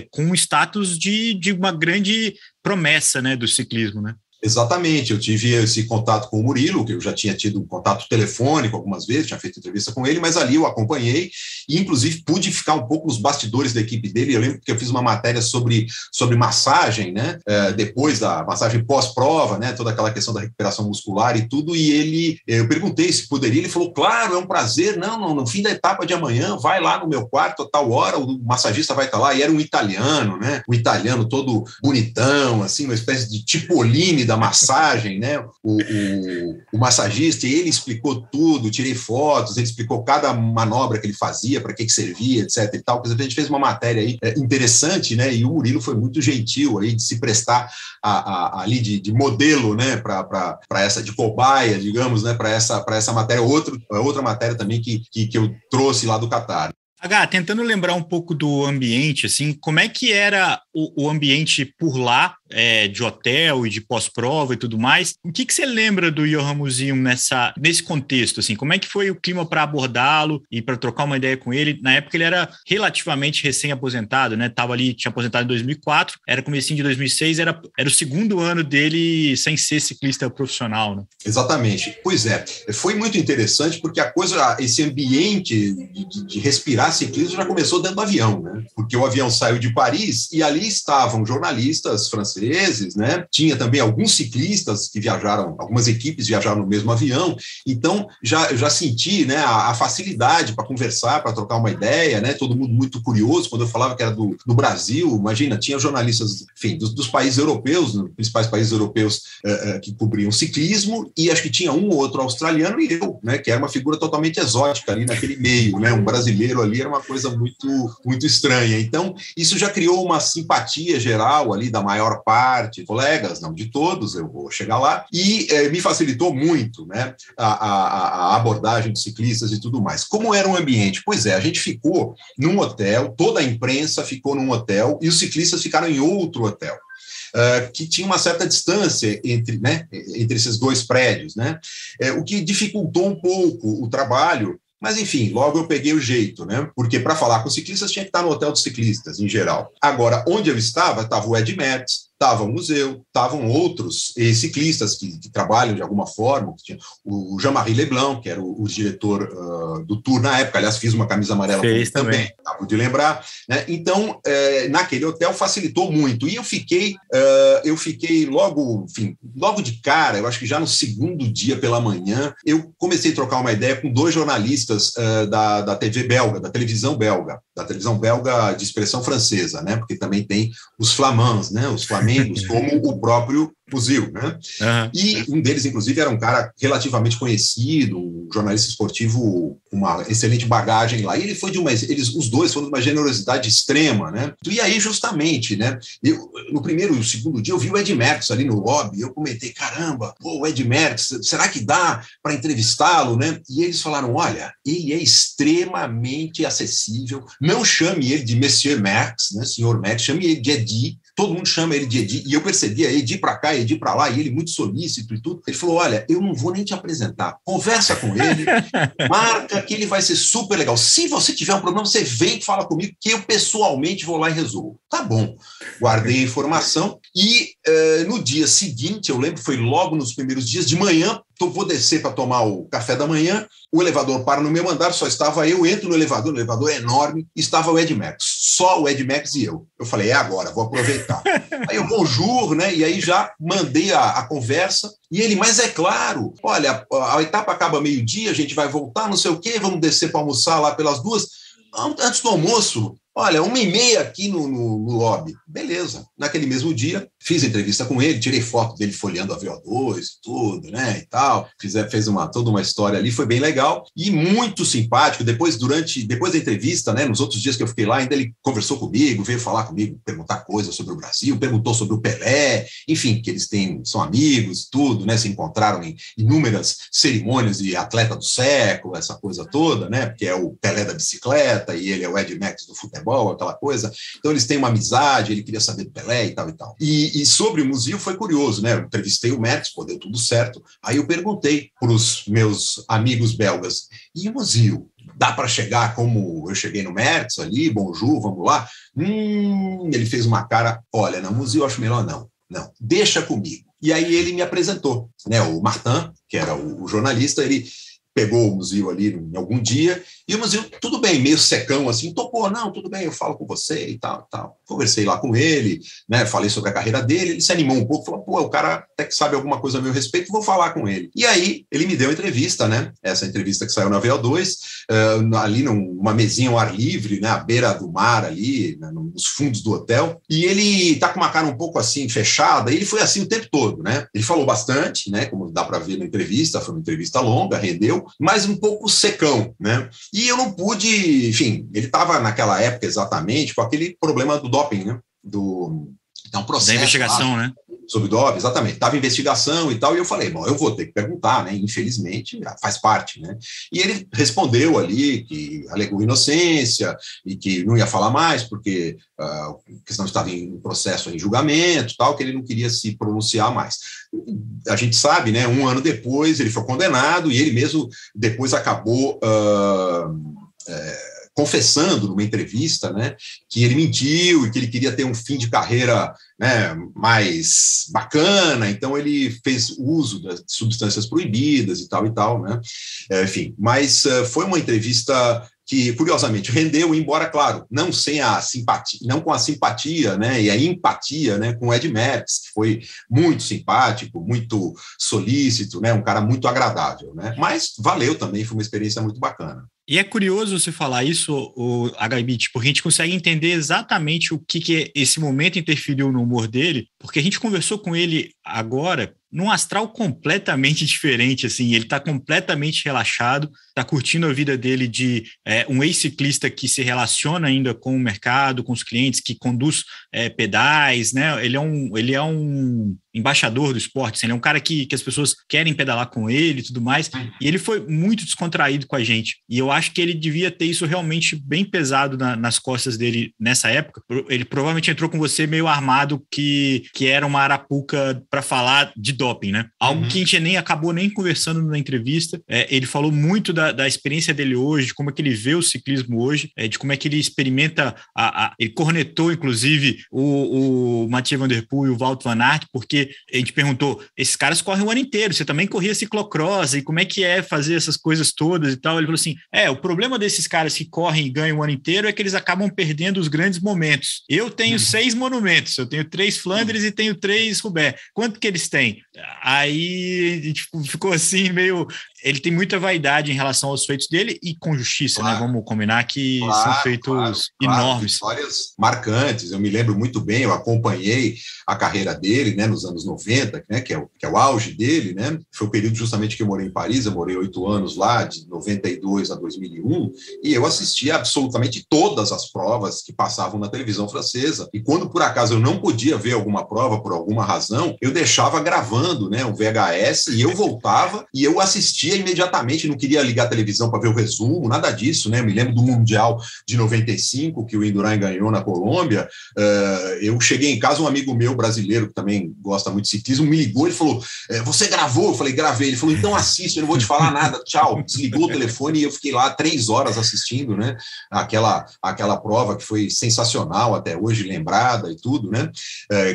com o status de uma grande promessa, né, do ciclismo, né? Exatamente, eu tive esse contato com o Murilo, que eu já tinha tido um contato telefônico algumas vezes, tinha feito entrevista com ele, mas ali eu acompanhei e, inclusive, pude ficar um pouco nos bastidores da equipe dele. Eu lembro que eu fiz uma matéria sobre massagem, né? Depois da massagem pós-prova, né? Toda aquela questão da recuperação muscular e tudo, e eu perguntei se poderia, ele falou, claro, é um prazer, não, no fim da etapa de amanhã, vai lá no meu quarto a tal hora, o massagista vai estar lá, e era um italiano, né? Um italiano todo bonitão, assim, uma espécie de Cipollini da massagem, né? O massagista, e ele explicou tudo, tirei fotos, ele explicou cada manobra que ele fazia, para que servia, etc e tal. A gente fez uma matéria aí interessante, né? E o Murilo foi muito gentil aí de se prestar ali de modelo, né? Para essa, de cobaia, digamos, né? Para essa matéria, outra matéria também que eu trouxe lá do Catar. Tentando lembrar um pouco do ambiente, assim, como é que era o ambiente por lá, de hotel e de pós-prova e tudo mais? O que você lembra do Johan Museum nesse contexto, assim? Como é que foi o clima para abordá-lo e para trocar uma ideia com ele? Na época ele era relativamente recém-aposentado, né? Tinha aposentado em 2004, era comecinho de 2006, era o 2º ano dele sem ser ciclista profissional, né? Exatamente. Pois é, foi muito interessante porque esse ambiente de respirar ciclismo já começou dentro do avião, né? Porque o avião saiu de Paris e ali estavam jornalistas franceses, né? Tinha também alguns ciclistas que viajaram, algumas equipes viajaram no mesmo avião, então já senti, né, a facilidade para conversar, para trocar uma ideia, né? Todo mundo muito curioso. Quando eu falava que era do Brasil, imagina, tinha jornalistas, enfim, dos países europeus, dos principais países europeus que cobriam ciclismo, e acho que tinha um ou outro australiano e eu, né, que era uma figura totalmente exótica ali naquele meio, né? Um brasileiro ali era uma coisa muito, muito estranha. Então, isso já criou uma simpatia geral ali da maior parte, colegas, não de todos, eu vou chegar lá, e me facilitou muito, né, a abordagem dos ciclistas e tudo mais. Como era o ambiente? Pois é, a gente ficou num hotel, toda a imprensa ficou num hotel e os ciclistas ficaram em outro hotel. Que tinha uma certa distância entre esses dois prédios, né? O que dificultou um pouco o trabalho. Mas, enfim, logo eu peguei o jeito, né? Porque para falar com os ciclistas tinha que estar no hotel dos ciclistas, em geral. Agora, onde eu estava o Ed Merckx, estava o museu, estavam outros ciclistas que trabalham de alguma forma, que tinha o Jean-Marie Leblanc, que era o diretor do Tour na época, aliás, fiz uma camisa amarela também, acabo de lembrar, né? Então, naquele hotel facilitou muito, e eu fiquei logo de cara, eu acho que já no 2º dia pela manhã, eu comecei a trocar uma ideia com 2 jornalistas da TV belga, da televisão belga de expressão francesa, né? Porque também tem os flamands, né? Os flamengos, como o próprio museu, né? Uhum. E um deles, inclusive, era um cara relativamente conhecido, um jornalista esportivo com uma excelente bagagem lá, e ele foi os dois foram de uma generosidade extrema, né? E aí, justamente, né? No primeiro e segundo dia, eu vi o Ed Merckx ali no lobby, eu comentei, caramba, o Ed Merckx, será que dá para entrevistá-lo, né? E eles falaram, olha, ele é extremamente acessível, não chame ele de Monsieur Merckx, né? Senhor Merckx, chame ele de Edi, todo mundo chama ele de Edi, e eu percebia Edi para cá, Edi para lá, e ele muito solícito e tudo. Ele falou, olha, eu não vou nem te apresentar, conversa com ele, marca que ele vai ser super legal. Se você tiver um problema, você vem e fala comigo, que eu pessoalmente vou lá e resolvo. Tá bom. Guardei a informação e no dia seguinte, eu lembro, foi logo nos primeiros dias de manhã, vou descer para tomar o café da manhã, o elevador para no meu andar, só estava eu, entro no elevador é enorme, estava o Ed Max, só o Ed Max e eu. Eu falei, é agora, vou aproveitar. Aí eu, bonjour, né? E aí já mandei a conversa, e ele, mas é claro, olha, a etapa acaba meio-dia, a gente vai voltar, não sei o quê, vamos descer para almoçar lá pelas 2, antes do almoço, olha, 1h30 aqui no lobby. Beleza. Naquele mesmo dia, fiz entrevista com ele, tirei foto dele folheando a VO2 e tudo, né, e tal. Fez toda uma história ali, foi bem legal e muito simpático. Depois da entrevista, né, nos outros dias que eu fiquei lá, ainda ele conversou comigo, veio falar comigo, perguntar coisas sobre o Brasil, perguntou sobre o Pelé, enfim, que eles são amigos e tudo, né, se encontraram em inúmeras cerimônias de atleta do século, essa coisa toda, né, porque é o Pelé da bicicleta e ele é o Ed Max do futebol, aquela coisa. Então eles têm uma amizade, ele queria saber do Pelé e tal e tal. E sobre o museu foi curioso, né? Eu entrevistei o Merckx, deu tudo certo. Aí eu perguntei para os meus amigos belgas, e o museu? Dá para chegar como eu cheguei no Merckx ali, bonjour, vamos lá? Ele fez uma cara, olha, no museu eu acho melhor não, deixa comigo. E aí ele me apresentou, né? O Martin, que era o jornalista, ele pegou o museu ali em algum dia, e o museu, tudo bem, meio secão, assim, topou, não, tudo bem, eu falo com você e tal. Conversei lá com ele, né, falei sobre a carreira dele, ele se animou um pouco, falou, pô, o cara até que sabe alguma coisa a meu respeito, vou falar com ele. E aí, ele me deu entrevista, né, essa entrevista que saiu na VO2, ali numa mesinha ao ar livre, né, à beira do mar ali, né, nos fundos do hotel, e ele tá com uma cara um pouco assim, fechada, e ele foi assim o tempo todo, né, ele falou bastante, né, como dá para ver na entrevista, foi uma entrevista longa, rendeu, mas um pouco secão, né, e eu não pude, enfim, ele estava naquela época exatamente com aquele problema do doping, né? Um processo da investigação, né? Sobre o doping, exatamente. Estava investigação e tal, e eu falei, bom, eu vou ter que perguntar, né? Infelizmente, faz parte, né? E ele respondeu ali que alegou inocência e que não ia falar mais porque a questão estava em processo, em julgamento, tal, que ele não queria se pronunciar mais. A gente sabe, né? 1 ano depois ele foi condenado e ele mesmo depois acabou confessando numa entrevista, né, que ele mentiu e que ele queria ter um fim de carreira, né, mais bacana, então ele fez uso de substâncias proibidas e tal, né, enfim, mas foi uma entrevista que, curiosamente, rendeu, embora, claro, não sem a simpatia, não com a simpatia, né, e a empatia, né, com o Ed Merckx, que foi muito simpático, muito solícito, né, um cara muito agradável, né, mas valeu também, foi uma experiência muito bacana. E é curioso você falar isso, o HB, porque a gente consegue entender exatamente o que esse momento interferiu no humor dele, porque a gente conversou com ele agora num astral completamente diferente, assim, ele está completamente relaxado, está curtindo a vida dele de um ex-ciclista que se relaciona ainda com o mercado, com os clientes, que conduz pedais, né? Ele é um embaixador do esporte, assim, ele é um cara que as pessoas querem pedalar com ele e tudo mais, e ele foi muito descontraído com a gente, e eu acho que ele devia ter isso realmente bem pesado nas costas dele nessa época. Ele provavelmente entrou com você meio armado que era uma arapuca para falar de doping, né? Algo que a gente acabou nem conversando na entrevista. Ele falou muito da experiência dele hoje, de como é que ele vê o ciclismo hoje, de como é que ele experimenta, ele cornetou, inclusive, o Mathieu Van Der Poel e o Wout van Aert, porque a gente perguntou, esses caras correm o ano inteiro, você também corria ciclocross, e como é que é fazer essas coisas todas e tal? Ele falou assim, o problema desses caras que correm e ganham o ano inteiro é que eles acabam perdendo os grandes momentos. Eu tenho 6 monumentos, eu tenho 3 Flandres e tenho 3 Roubaix. Quanto que eles têm? Aí a gente ficou assim meio... Ele tem muita vaidade em relação aos feitos dele e com justiça, claro, né? Vamos combinar que são feitos enormes. Histórias marcantes. Eu me lembro muito bem, eu acompanhei a carreira dele, né, nos anos 90, né, que é o auge dele, né? Foi o período justamente que eu morei em Paris, eu morei 8 anos lá, de 92 a 2001, e eu assistia absolutamente todas as provas que passavam na televisão francesa. E quando, por acaso, eu não podia ver alguma prova por alguma razão, eu deixava gravando, né, um VHS, e eu voltava e eu assistia assistia imediatamente, não queria ligar a televisão para ver o resumo, nada disso, né? Eu me lembro do Mundial de 95, que o Indurain ganhou na Colômbia. Eu cheguei em casa, um amigo meu brasileiro, que também gosta muito de ciclismo, me ligou, ele falou, você gravou? Eu falei, gravei. Ele falou, então assiste, eu não vou te falar nada, tchau. Desligou o telefone e eu fiquei lá 3 horas assistindo, né? Aquela prova que foi sensacional até hoje, lembrada e tudo, né?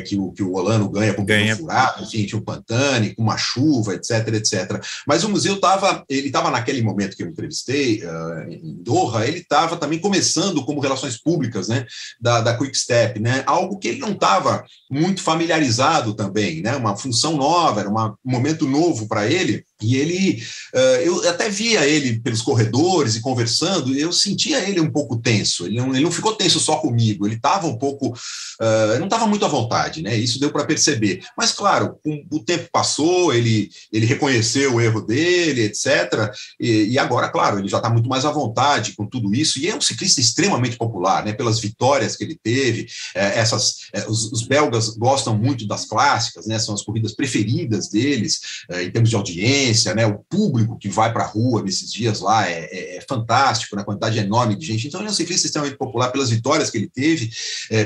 Que o Olano ganha com o pneu furado, enfim, tinha o Pantani, com uma chuva, etc, etc. Mas o museu estava naquele momento que eu entrevistei, em Doha, ele estava também começando como relações públicas, né? Da Quick Step, né? Algo que ele não estava muito familiarizado também, né? Uma função nova, era um momento novo para ele. E ele, eu até via ele pelos corredores e conversando, e eu sentia ele um pouco tenso. Ele não ficou tenso só comigo, ele estava um pouco, não estava muito à vontade, né? Isso deu para perceber. Mas, claro, o tempo passou, ele reconheceu o erro dele, etc. E agora, claro, ele já está muito mais à vontade com tudo isso. E é um ciclista extremamente popular, né? Pelas vitórias que ele teve. Os belgas gostam muito das clássicas, né? São as corridas preferidas deles, em termos de audiência. Né, o público que vai para a rua nesses dias lá é fantástico, na quantidade enorme de gente. Então, ele é um ciclista extremamente popular pelas vitórias que ele teve,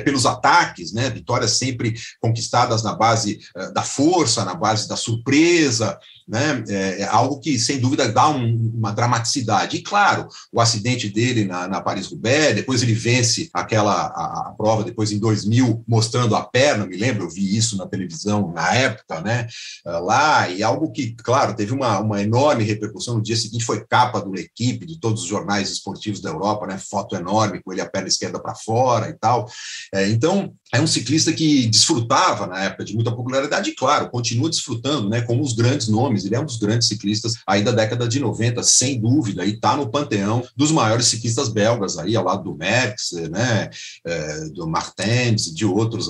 pelos ataques, né, vitórias sempre conquistadas na base da força, na base da surpresa, né, algo que, sem dúvida, dá uma dramaticidade. E, claro, o acidente dele na Paris-Roubaix, depois ele vence a prova, depois em 2000, mostrando a perna, me lembro, eu vi isso na televisão na época, né, lá, e algo que, claro, teve uma enorme repercussão. No dia seguinte foi capa do L'Equipe, de todos os jornais esportivos da Europa, né, foto enorme, com ele a perna esquerda para fora e tal. Então, é um ciclista que desfrutava, na época, de muita popularidade, e, claro, continua desfrutando, né, como os grandes nomes. Ele é um dos grandes ciclistas aí da década de 90, sem dúvida, e está no panteão dos maiores ciclistas belgas, aí, ao lado do Merckx, né, do Martens, de outras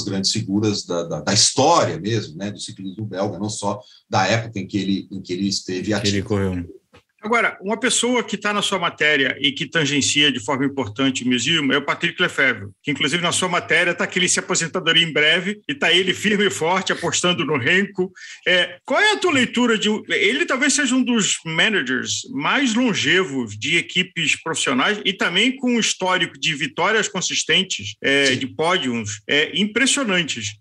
grandes figuras da história mesmo, né, do ciclismo belga, não só da época em que ele esteve ativo. Ele correu. Agora, uma pessoa que está na sua matéria e que tangencia de forma importante o Museum é o Patrick Lefevre, que inclusive na sua matéria está que ele se aposentadoria em breve e está ele firme e forte apostando no Renko. Qual é a tua leitura de... Ele talvez seja um dos managers mais longevos de equipes profissionais e também com um histórico de vitórias consistentes, de pódios impressionantes.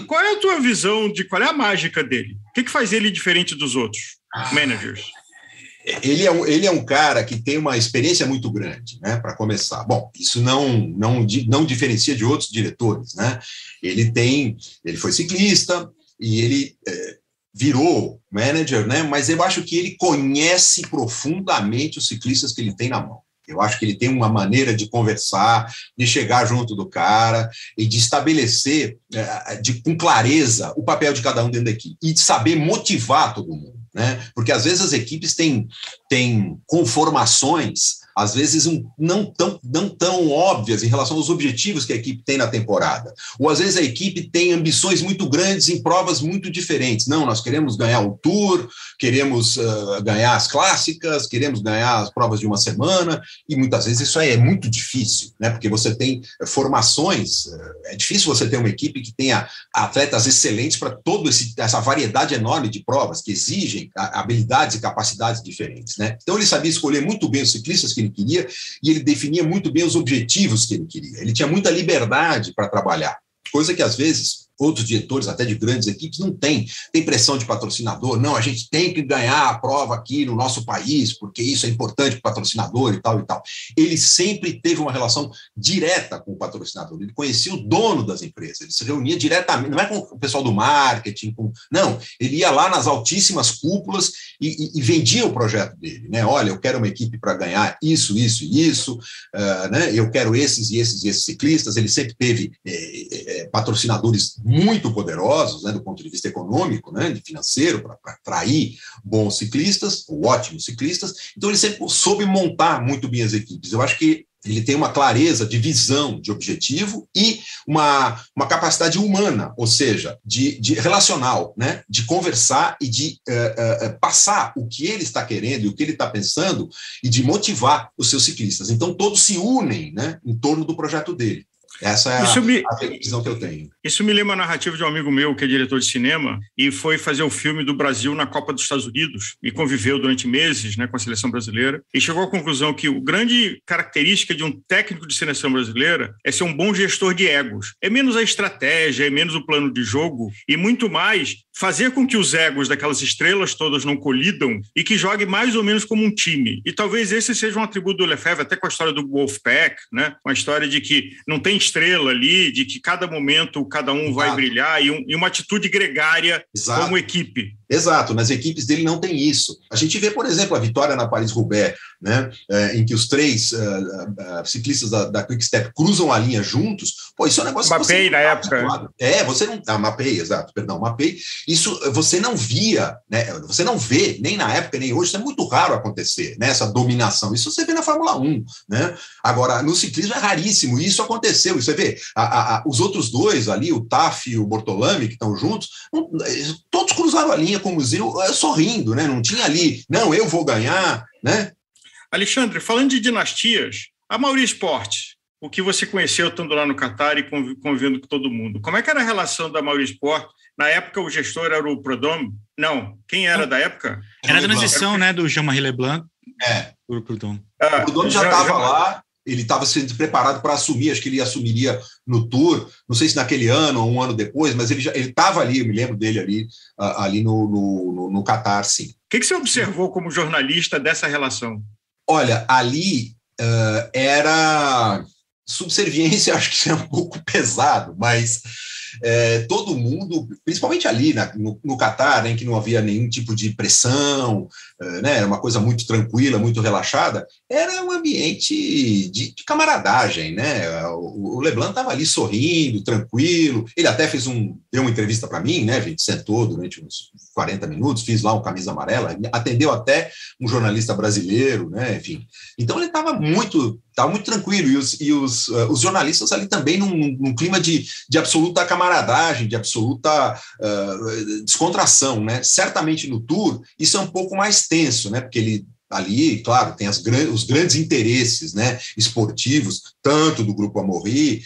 Qual é a tua visão de qual é a mágica dele? O que faz ele diferente dos outros managers? Ele é um cara que tem uma experiência muito grande, né, para começar. Bom, isso não diferencia de outros diretores, né? Ele foi ciclista e ele virou manager, né? Mas eu acho que ele conhece profundamente os ciclistas que ele tem na mão. Eu acho que ele tem uma maneira de conversar, de chegar junto do cara e de estabelecer com clareza o papel de cada um dentro da equipe e de saber motivar todo mundo, né? Porque às vezes as equipes têm conformações, às vezes não tão óbvias em relação aos objetivos que a equipe tem na temporada. Ou às vezes a equipe tem ambições muito grandes em provas muito diferentes. Não, nós queremos ganhar o Tour, queremos ganhar as clássicas, queremos ganhar as provas de uma semana, e muitas vezes isso é muito difícil, né? Porque você tem formações, é difícil você ter uma equipe que tenha atletas excelentes para toda essa variedade enorme de provas que exigem habilidades e capacidades diferentes, né? Então ele sabia escolher muito bem os ciclistas que ele queria e ele definia muito bem os objetivos que ele queria. Ele tinha muita liberdade para trabalhar, coisa que às vezes outros diretores, até de grandes equipes, não têm. Tem pressão de patrocinador, não, a gente tem que ganhar a prova aqui no nosso país, porque isso é importante para o patrocinador e tal e tal. Ele sempre teve uma relação direta com o patrocinador, ele conhecia o dono das empresas, ele se reunia diretamente, não é com o pessoal do marketing, não, ele ia lá nas altíssimas cúpulas e vendia o projeto dele, né? Olha, eu quero uma equipe para ganhar isso, isso e isso, né? Eu quero esses e esses ciclistas. Ele sempre teve patrocinadores muito poderosos, né, do ponto de vista econômico, né, financeiro, para atrair bons ciclistas, ou ótimos ciclistas. Então, ele sempre soube montar muito bem as equipes. Eu acho que ele tem uma clareza de visão, de objetivo e uma capacidade humana, ou seja, de relacional, né, de conversar e de passar o que ele está querendo e o que ele está pensando e de motivar os seus ciclistas. Então, todos se unem, né, em torno do projeto dele. Essa é a visão que eu tenho. Isso me lembra a narrativa de um amigo meu que é diretor de cinema e foi fazer o filme do Brasil na Copa dos Estados Unidos e conviveu durante meses, né, com a seleção brasileira e chegou à conclusão que a grande característica de um técnico de seleção brasileira é ser um bom gestor de egos. É menos a estratégia, é menos o plano de jogo e muito mais fazer com que os egos daquelas estrelas todas não colidam e que jogue mais ou menos como um time. E talvez esse seja um atributo do Lefebvre, até com a história do Wolfpack, né? Uma história de que não tem estrela ali, de que cada momento cada um vai brilhar e uma atitude gregária como equipe. Exato, nas equipes dele não tem isso. A gente vê, por exemplo, a vitória na Paris-Roubaix, né, em que os três ciclistas da Quick Step cruzam a linha juntos. Pô, isso é um negócio Mapei, que você na época. Você não... Mapei, exato, perdão, Mapei. Isso você não via, né, você não vê, nem na época, nem hoje, isso é muito raro acontecer, né, essa dominação. Isso você vê na Fórmula 1, né? Agora, no ciclismo é raríssimo, e isso aconteceu. Você vê, os outros dois ali, o Taff e o Bortolami, que estão juntos, todos cruzaram a linha com o Zil sorrindo, né? Não tinha ali, não, eu vou ganhar, né? Alexandre, falando de dinastias, a Mauri Sport, o que você conheceu estando lá no Qatar e convivendo com todo mundo, como é que era a relação da Mauri Sport? Na época o gestor era o Prudhomme? Não, quem era da época? Era a transição, né, do Jean-Marie Leblanc. O Prudhomme. O Prudhomme já estava lá. Ele estava sendo preparado para assumir, acho que ele assumiria no Tour, não sei se naquele ano ou um ano depois, mas ele estava ali, eu me lembro dele ali no Qatar, sim. O que você observou como jornalista dessa relação? Olha, ali era subserviência, acho que é um pouco pesado, mas todo mundo, principalmente ali no Qatar, em que não havia nenhum tipo de pressão, né, era uma coisa muito tranquila, muito relaxada, era um ambiente de camaradagem, né? O Leblanc estava ali sorrindo, tranquilo, ele até deu uma entrevista para mim, né? A gente sentou durante uns 40 minutos, fiz lá um camisa amarela, atendeu até um jornalista brasileiro, né? Enfim, então ele estava muito tranquilo, e os jornalistas ali também num clima de absoluta camaradagem, de absoluta descontração, né? Certamente no Tour isso é um pouco mais tenso, né? Porque ele ali, claro, tem os grandes interesses, né, esportivos, tanto do Grupo Amaury,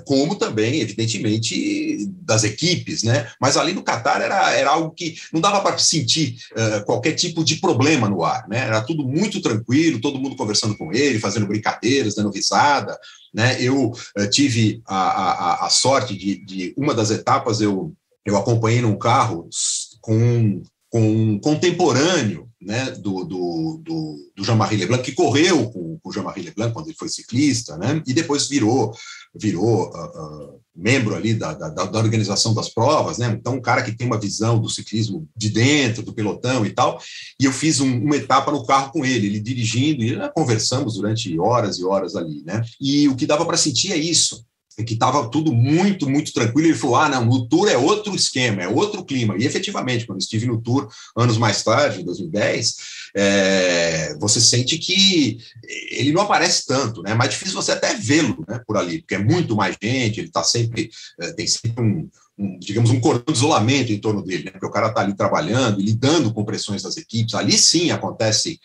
como também, evidentemente, das equipes, né? Mas ali no Qatar era algo que não dava para sentir qualquer tipo de problema no ar, né? Era tudo muito tranquilo, todo mundo conversando com ele, fazendo brincadeiras, dando risada, né? Eu tive a sorte de uma das etapas, eu acompanhei num carro com um contemporâneo, né, do Jean-Marie Leblanc, que correu com o Jean-Marie Leblanc quando ele foi ciclista, né, e depois virou membro ali da organização das provas, né, então um cara que tem uma visão do ciclismo de dentro, do pelotão e tal, e eu fiz uma etapa no carro com ele dirigindo, e conversamos durante horas e horas ali, né, e o que dava para sentir é isso, que estava tudo muito, muito tranquilo. Ele falou, não, no Tour é outro esquema, é outro clima. E, efetivamente, quando estive no Tour, anos mais tarde, em 2010, você sente que ele não aparece tanto, né? É mais difícil você até vê-lo, né, por ali, porque é muito mais gente, ele está sempre, tem sempre digamos, um cordão de isolamento em torno dele, né? Porque o cara está ali trabalhando, lidando com pressões das equipes, ali sim acontecem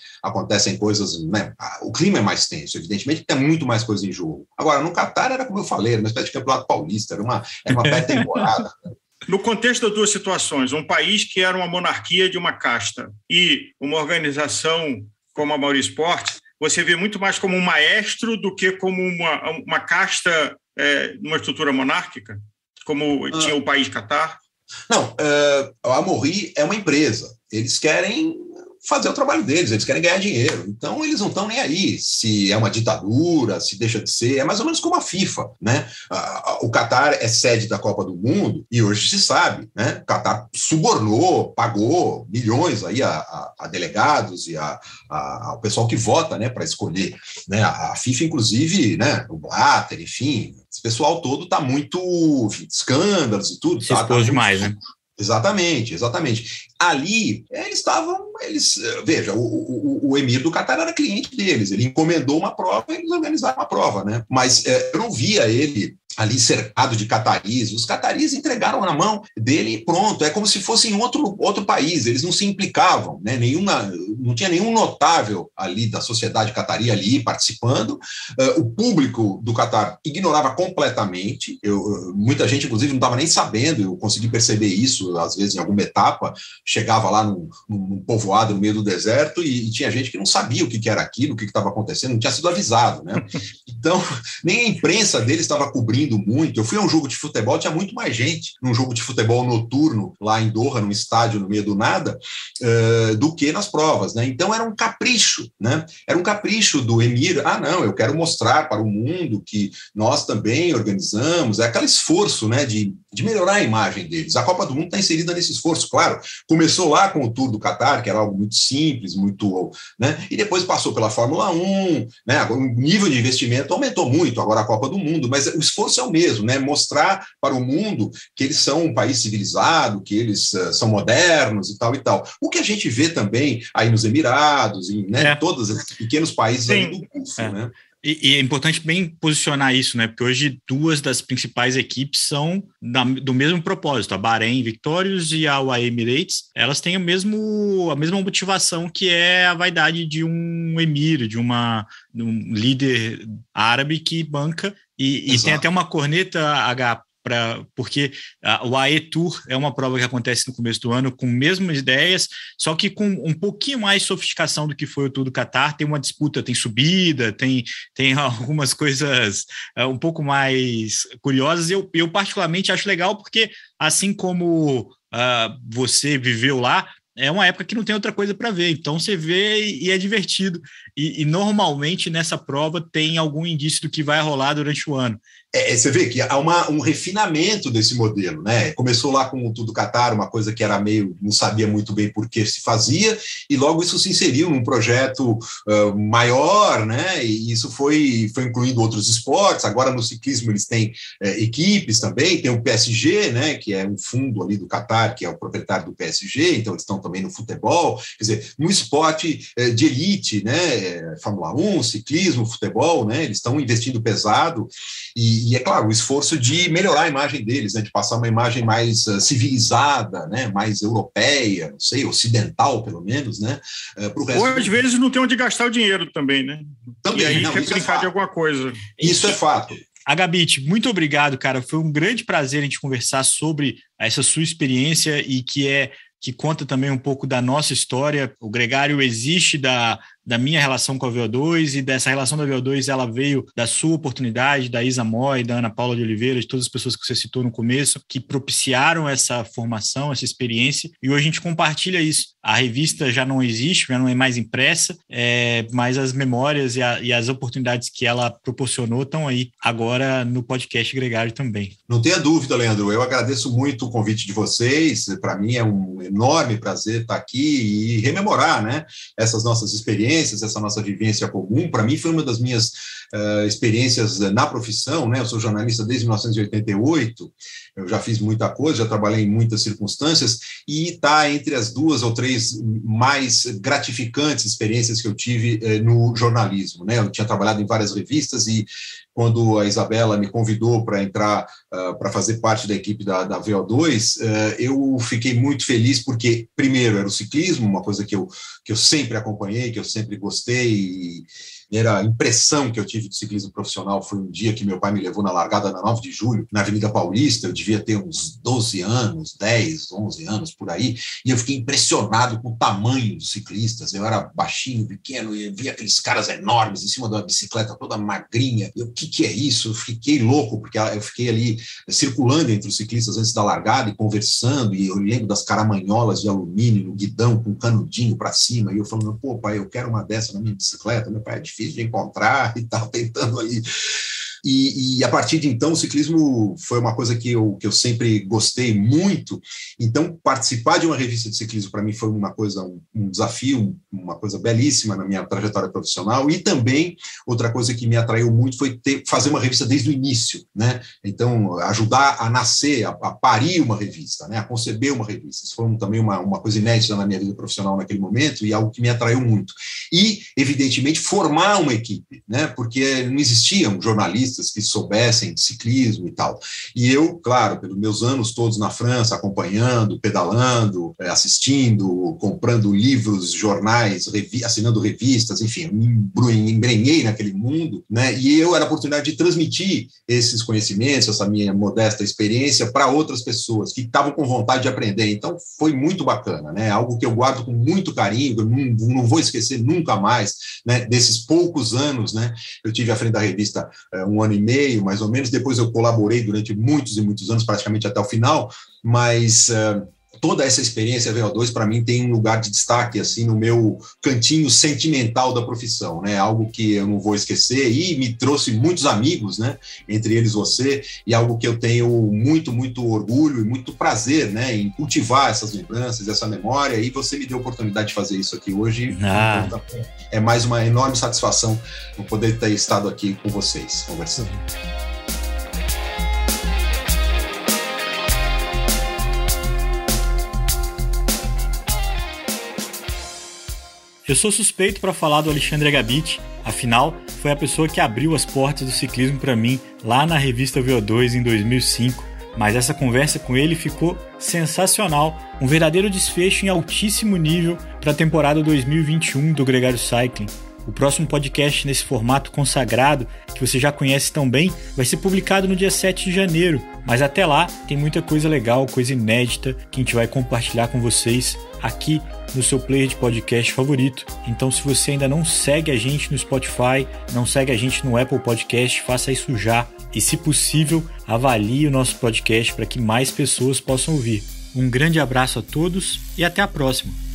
coisas, né? O clima é mais tenso, evidentemente, tem muito mais coisa em jogo. Agora, no Qatar era, como eu falei, era uma espécie de campeonato paulista, era uma pré-temporada. No contexto das duas situações, um país que era uma monarquia de uma casta e uma organização como a Mauri Sport, você vê muito mais como um maestro do que como uma casta numa estrutura monárquica? Como tinha o país Qatar? Não, a Amaury é uma empresa. Eles querem fazer o trabalho deles, eles querem ganhar dinheiro. Então, eles não estão nem aí se é uma ditadura, se deixa de ser. É mais ou menos como a FIFA, né? O Qatar é sede da Copa do Mundo e hoje se sabe, né? O Qatar subornou, pagou milhões aí a delegados e ao pessoal que vota, né, para escolher, né? A FIFA, inclusive, né? O Blatter, enfim, esse pessoal todo está muito, enfim, escândalos e tudo. Se expôs demais, né? Exatamente. Ali, veja, o emir do Qatar era cliente deles, ele encomendou uma prova e eles organizaram uma prova, né? Mas eu não via ele ali cercado de cataris. Os cataris entregaram na mão dele e pronto, é como se fosse em outro país, eles não se implicavam, né? não tinha nenhum notável ali da sociedade catarí ali participando. O público do Catar ignorava completamente. Muita gente, inclusive, não estava nem sabendo. Eu consegui perceber isso, às vezes, em alguma etapa. Chegava lá num povoado no meio do deserto e tinha gente que não sabia o que era aquilo, o que estava acontecendo, não tinha sido avisado, né? Então, nem a imprensa deles estava cobrindo muito. Eu fui a um jogo de futebol, tinha muito mais gente num jogo de futebol noturno, lá em Doha, num estádio no meio do nada, do que nas provas, né? Então, era um capricho, né? Era um capricho do Emir. Não, eu quero mostrar para o mundo que nós também organizamos. É aquele esforço, né, de melhorar a imagem deles. A Copa do Mundo está inserida nesse esforço, claro. Começou lá com o Tour do Catar, que era algo muito simples, muito, né? E depois passou pela Fórmula 1, né? O nível de investimento aumentou muito, agora a Copa do Mundo, mas o esforço é o mesmo, né? Mostrar para o mundo que eles são um país civilizado, que eles são modernos e tal e tal. O que a gente vê também aí nos Emirados, né? Todos esses pequenos países aí do Golfo, né? E é importante bem posicionar isso, né? Porque hoje 2 das principais equipes são do mesmo propósito. A Bahrein Victorious e a UAE Emirates, elas têm a mesma motivação, que é a vaidade de um emir, de um líder árabe que banca. E tem até uma corneta, porque o AE Tour é uma prova que acontece no começo do ano com mesmas ideias, só que com um pouquinho mais sofisticação do que foi o Tour do Catar. Tem uma disputa, tem subida, tem algumas coisas um pouco mais curiosas. Eu particularmente acho legal, porque assim como você viveu lá, é uma época que não tem outra coisa para ver, então você vê e é divertido, e normalmente nessa prova tem algum indício do que vai rolar durante o ano. Você vê que há um refinamento desse modelo, né? Começou lá com o Tour do Catar, uma coisa que era não sabia muito bem por que se fazia, e logo isso se inseriu num projeto maior, né? E isso foi incluindo outros esportes. Agora no ciclismo eles têm equipes também, tem o PSG, né? Que é um fundo ali do Catar, que é o proprietário do PSG, então eles estão também no futebol, quer dizer, um esporte de elite, né? Fórmula 1, ciclismo, futebol, né? Eles estão investindo pesado. E é claro, o esforço de melhorar a imagem deles, né, de passar uma imagem mais civilizada, né, mais europeia, não sei, ocidental pelo menos, né, para o resto. Ou às vezes não tem onde gastar o dinheiro também, né? Também, e aí quer brincar de alguma coisa. Isso é fato. Agabit, muito obrigado, cara. Foi um grande prazer a gente conversar sobre essa sua experiência e que conta também um pouco da nossa história. O Gregário existe da minha relação com a VO2, e dessa relação da VO2 ela veio da sua oportunidade, da Isa Moy, da Ana Paula de Oliveira, de todas as pessoas que você citou no começo, que propiciaram essa formação, essa experiência, e hoje a gente compartilha isso. A revista já não existe, já não é mais impressa, mas as memórias e as oportunidades que ela proporcionou estão aí agora no podcast Gregário também. Não tenha dúvida, Leandro, eu agradeço muito o convite de vocês. Para mim é um enorme prazer estar aqui e rememorar, né, essas nossas experiências, essa nossa vivência comum. Para mim foi uma das minhas experiências na profissão, né? Eu sou jornalista desde 1988, eu já fiz muita coisa, já trabalhei em muitas circunstâncias, e está entre as 2 ou 3 mais gratificantes experiências que eu tive no jornalismo, né? Eu tinha trabalhado em várias revistas, e quando a Isabela me convidou para entrar, para fazer parte da equipe da VO2, eu fiquei muito feliz, porque, primeiro, era o ciclismo, uma coisa que eu sempre acompanhei, que eu sempre gostei, e a primeira impressão que eu tive do ciclismo profissional foi um dia que meu pai me levou na largada na 9 de julho, na Avenida Paulista. Eu devia ter uns 12 anos, 10, 11 anos, por aí, e eu fiquei impressionado com o tamanho dos ciclistas. Eu era baixinho, pequeno, e via aqueles caras enormes em cima de uma bicicleta toda magrinha. E o que é isso? Eu fiquei louco, porque eu fiquei ali circulando entre os ciclistas antes da largada e conversando, e eu lembro das caramanholas de alumínio no guidão com um canudinho para cima, e eu falando, pô, pai, eu quero uma dessa na minha bicicleta. Meu pai, é difícil de encontrar, e tal, tentando ali. E a partir de então o ciclismo foi uma coisa que eu sempre gostei muito. Então participar de uma revista de ciclismo para mim foi uma coisa, um desafio, uma coisa belíssima na minha trajetória profissional. E também outra coisa que me atraiu muito foi fazer uma revista desde o início, né? Então ajudar a nascer, a parir uma revista, né? A conceber uma revista. Isso foi também uma coisa inédita na minha vida profissional naquele momento, e algo que me atraiu muito. e, evidentemente, formar uma equipe, né? Porque não existiam jornalistas que soubessem de ciclismo e tal. E eu, claro, pelos meus anos todos na França, acompanhando, pedalando, assistindo, comprando livros, jornais, assinando revistas, enfim, me embrenhei naquele mundo, né? E eu era a oportunidade de transmitir esses conhecimentos, essa minha modesta experiência para outras pessoas que estavam com vontade de aprender. Então, foi muito bacana, né? Algo que eu guardo com muito carinho, eu não vou esquecer nunca mais, né? Desses poucos anos, né? Eu tive à frente da revista 1 ano e meio, mais ou menos, depois eu colaborei durante muitos e muitos anos, praticamente até o final, mas toda essa experiência VO2 para mim tem um lugar de destaque assim no meu cantinho sentimental da profissão, né? Algo que eu não vou esquecer e me trouxe muitos amigos, né? Entre eles você, e algo que eu tenho muito orgulho e muito prazer, né? Em cultivar essas lembranças, essa memória, e você me deu a oportunidade de fazer isso aqui hoje. Então, é mais uma enorme satisfação eu poder ter estado aqui com vocês conversando. Eu sou suspeito para falar do Alexandre Agabit, afinal, foi a pessoa que abriu as portas do ciclismo para mim lá na revista VO2 em 2005, mas essa conversa com ele ficou sensacional, um verdadeiro desfecho em altíssimo nível para a temporada 2021 do Gregário Cycling. O próximo podcast nesse formato consagrado, que você já conhece tão bem, vai ser publicado no dia 7 de janeiro, mas até lá tem muita coisa legal, coisa inédita que a gente vai compartilhar com vocês aqui no seu player de podcast favorito. Então, se você ainda não segue a gente no Spotify, não segue a gente no Apple Podcast, faça isso já. E, se possível, avalie o nosso podcast para que mais pessoas possam ouvir. Um grande abraço a todos e até a próxima!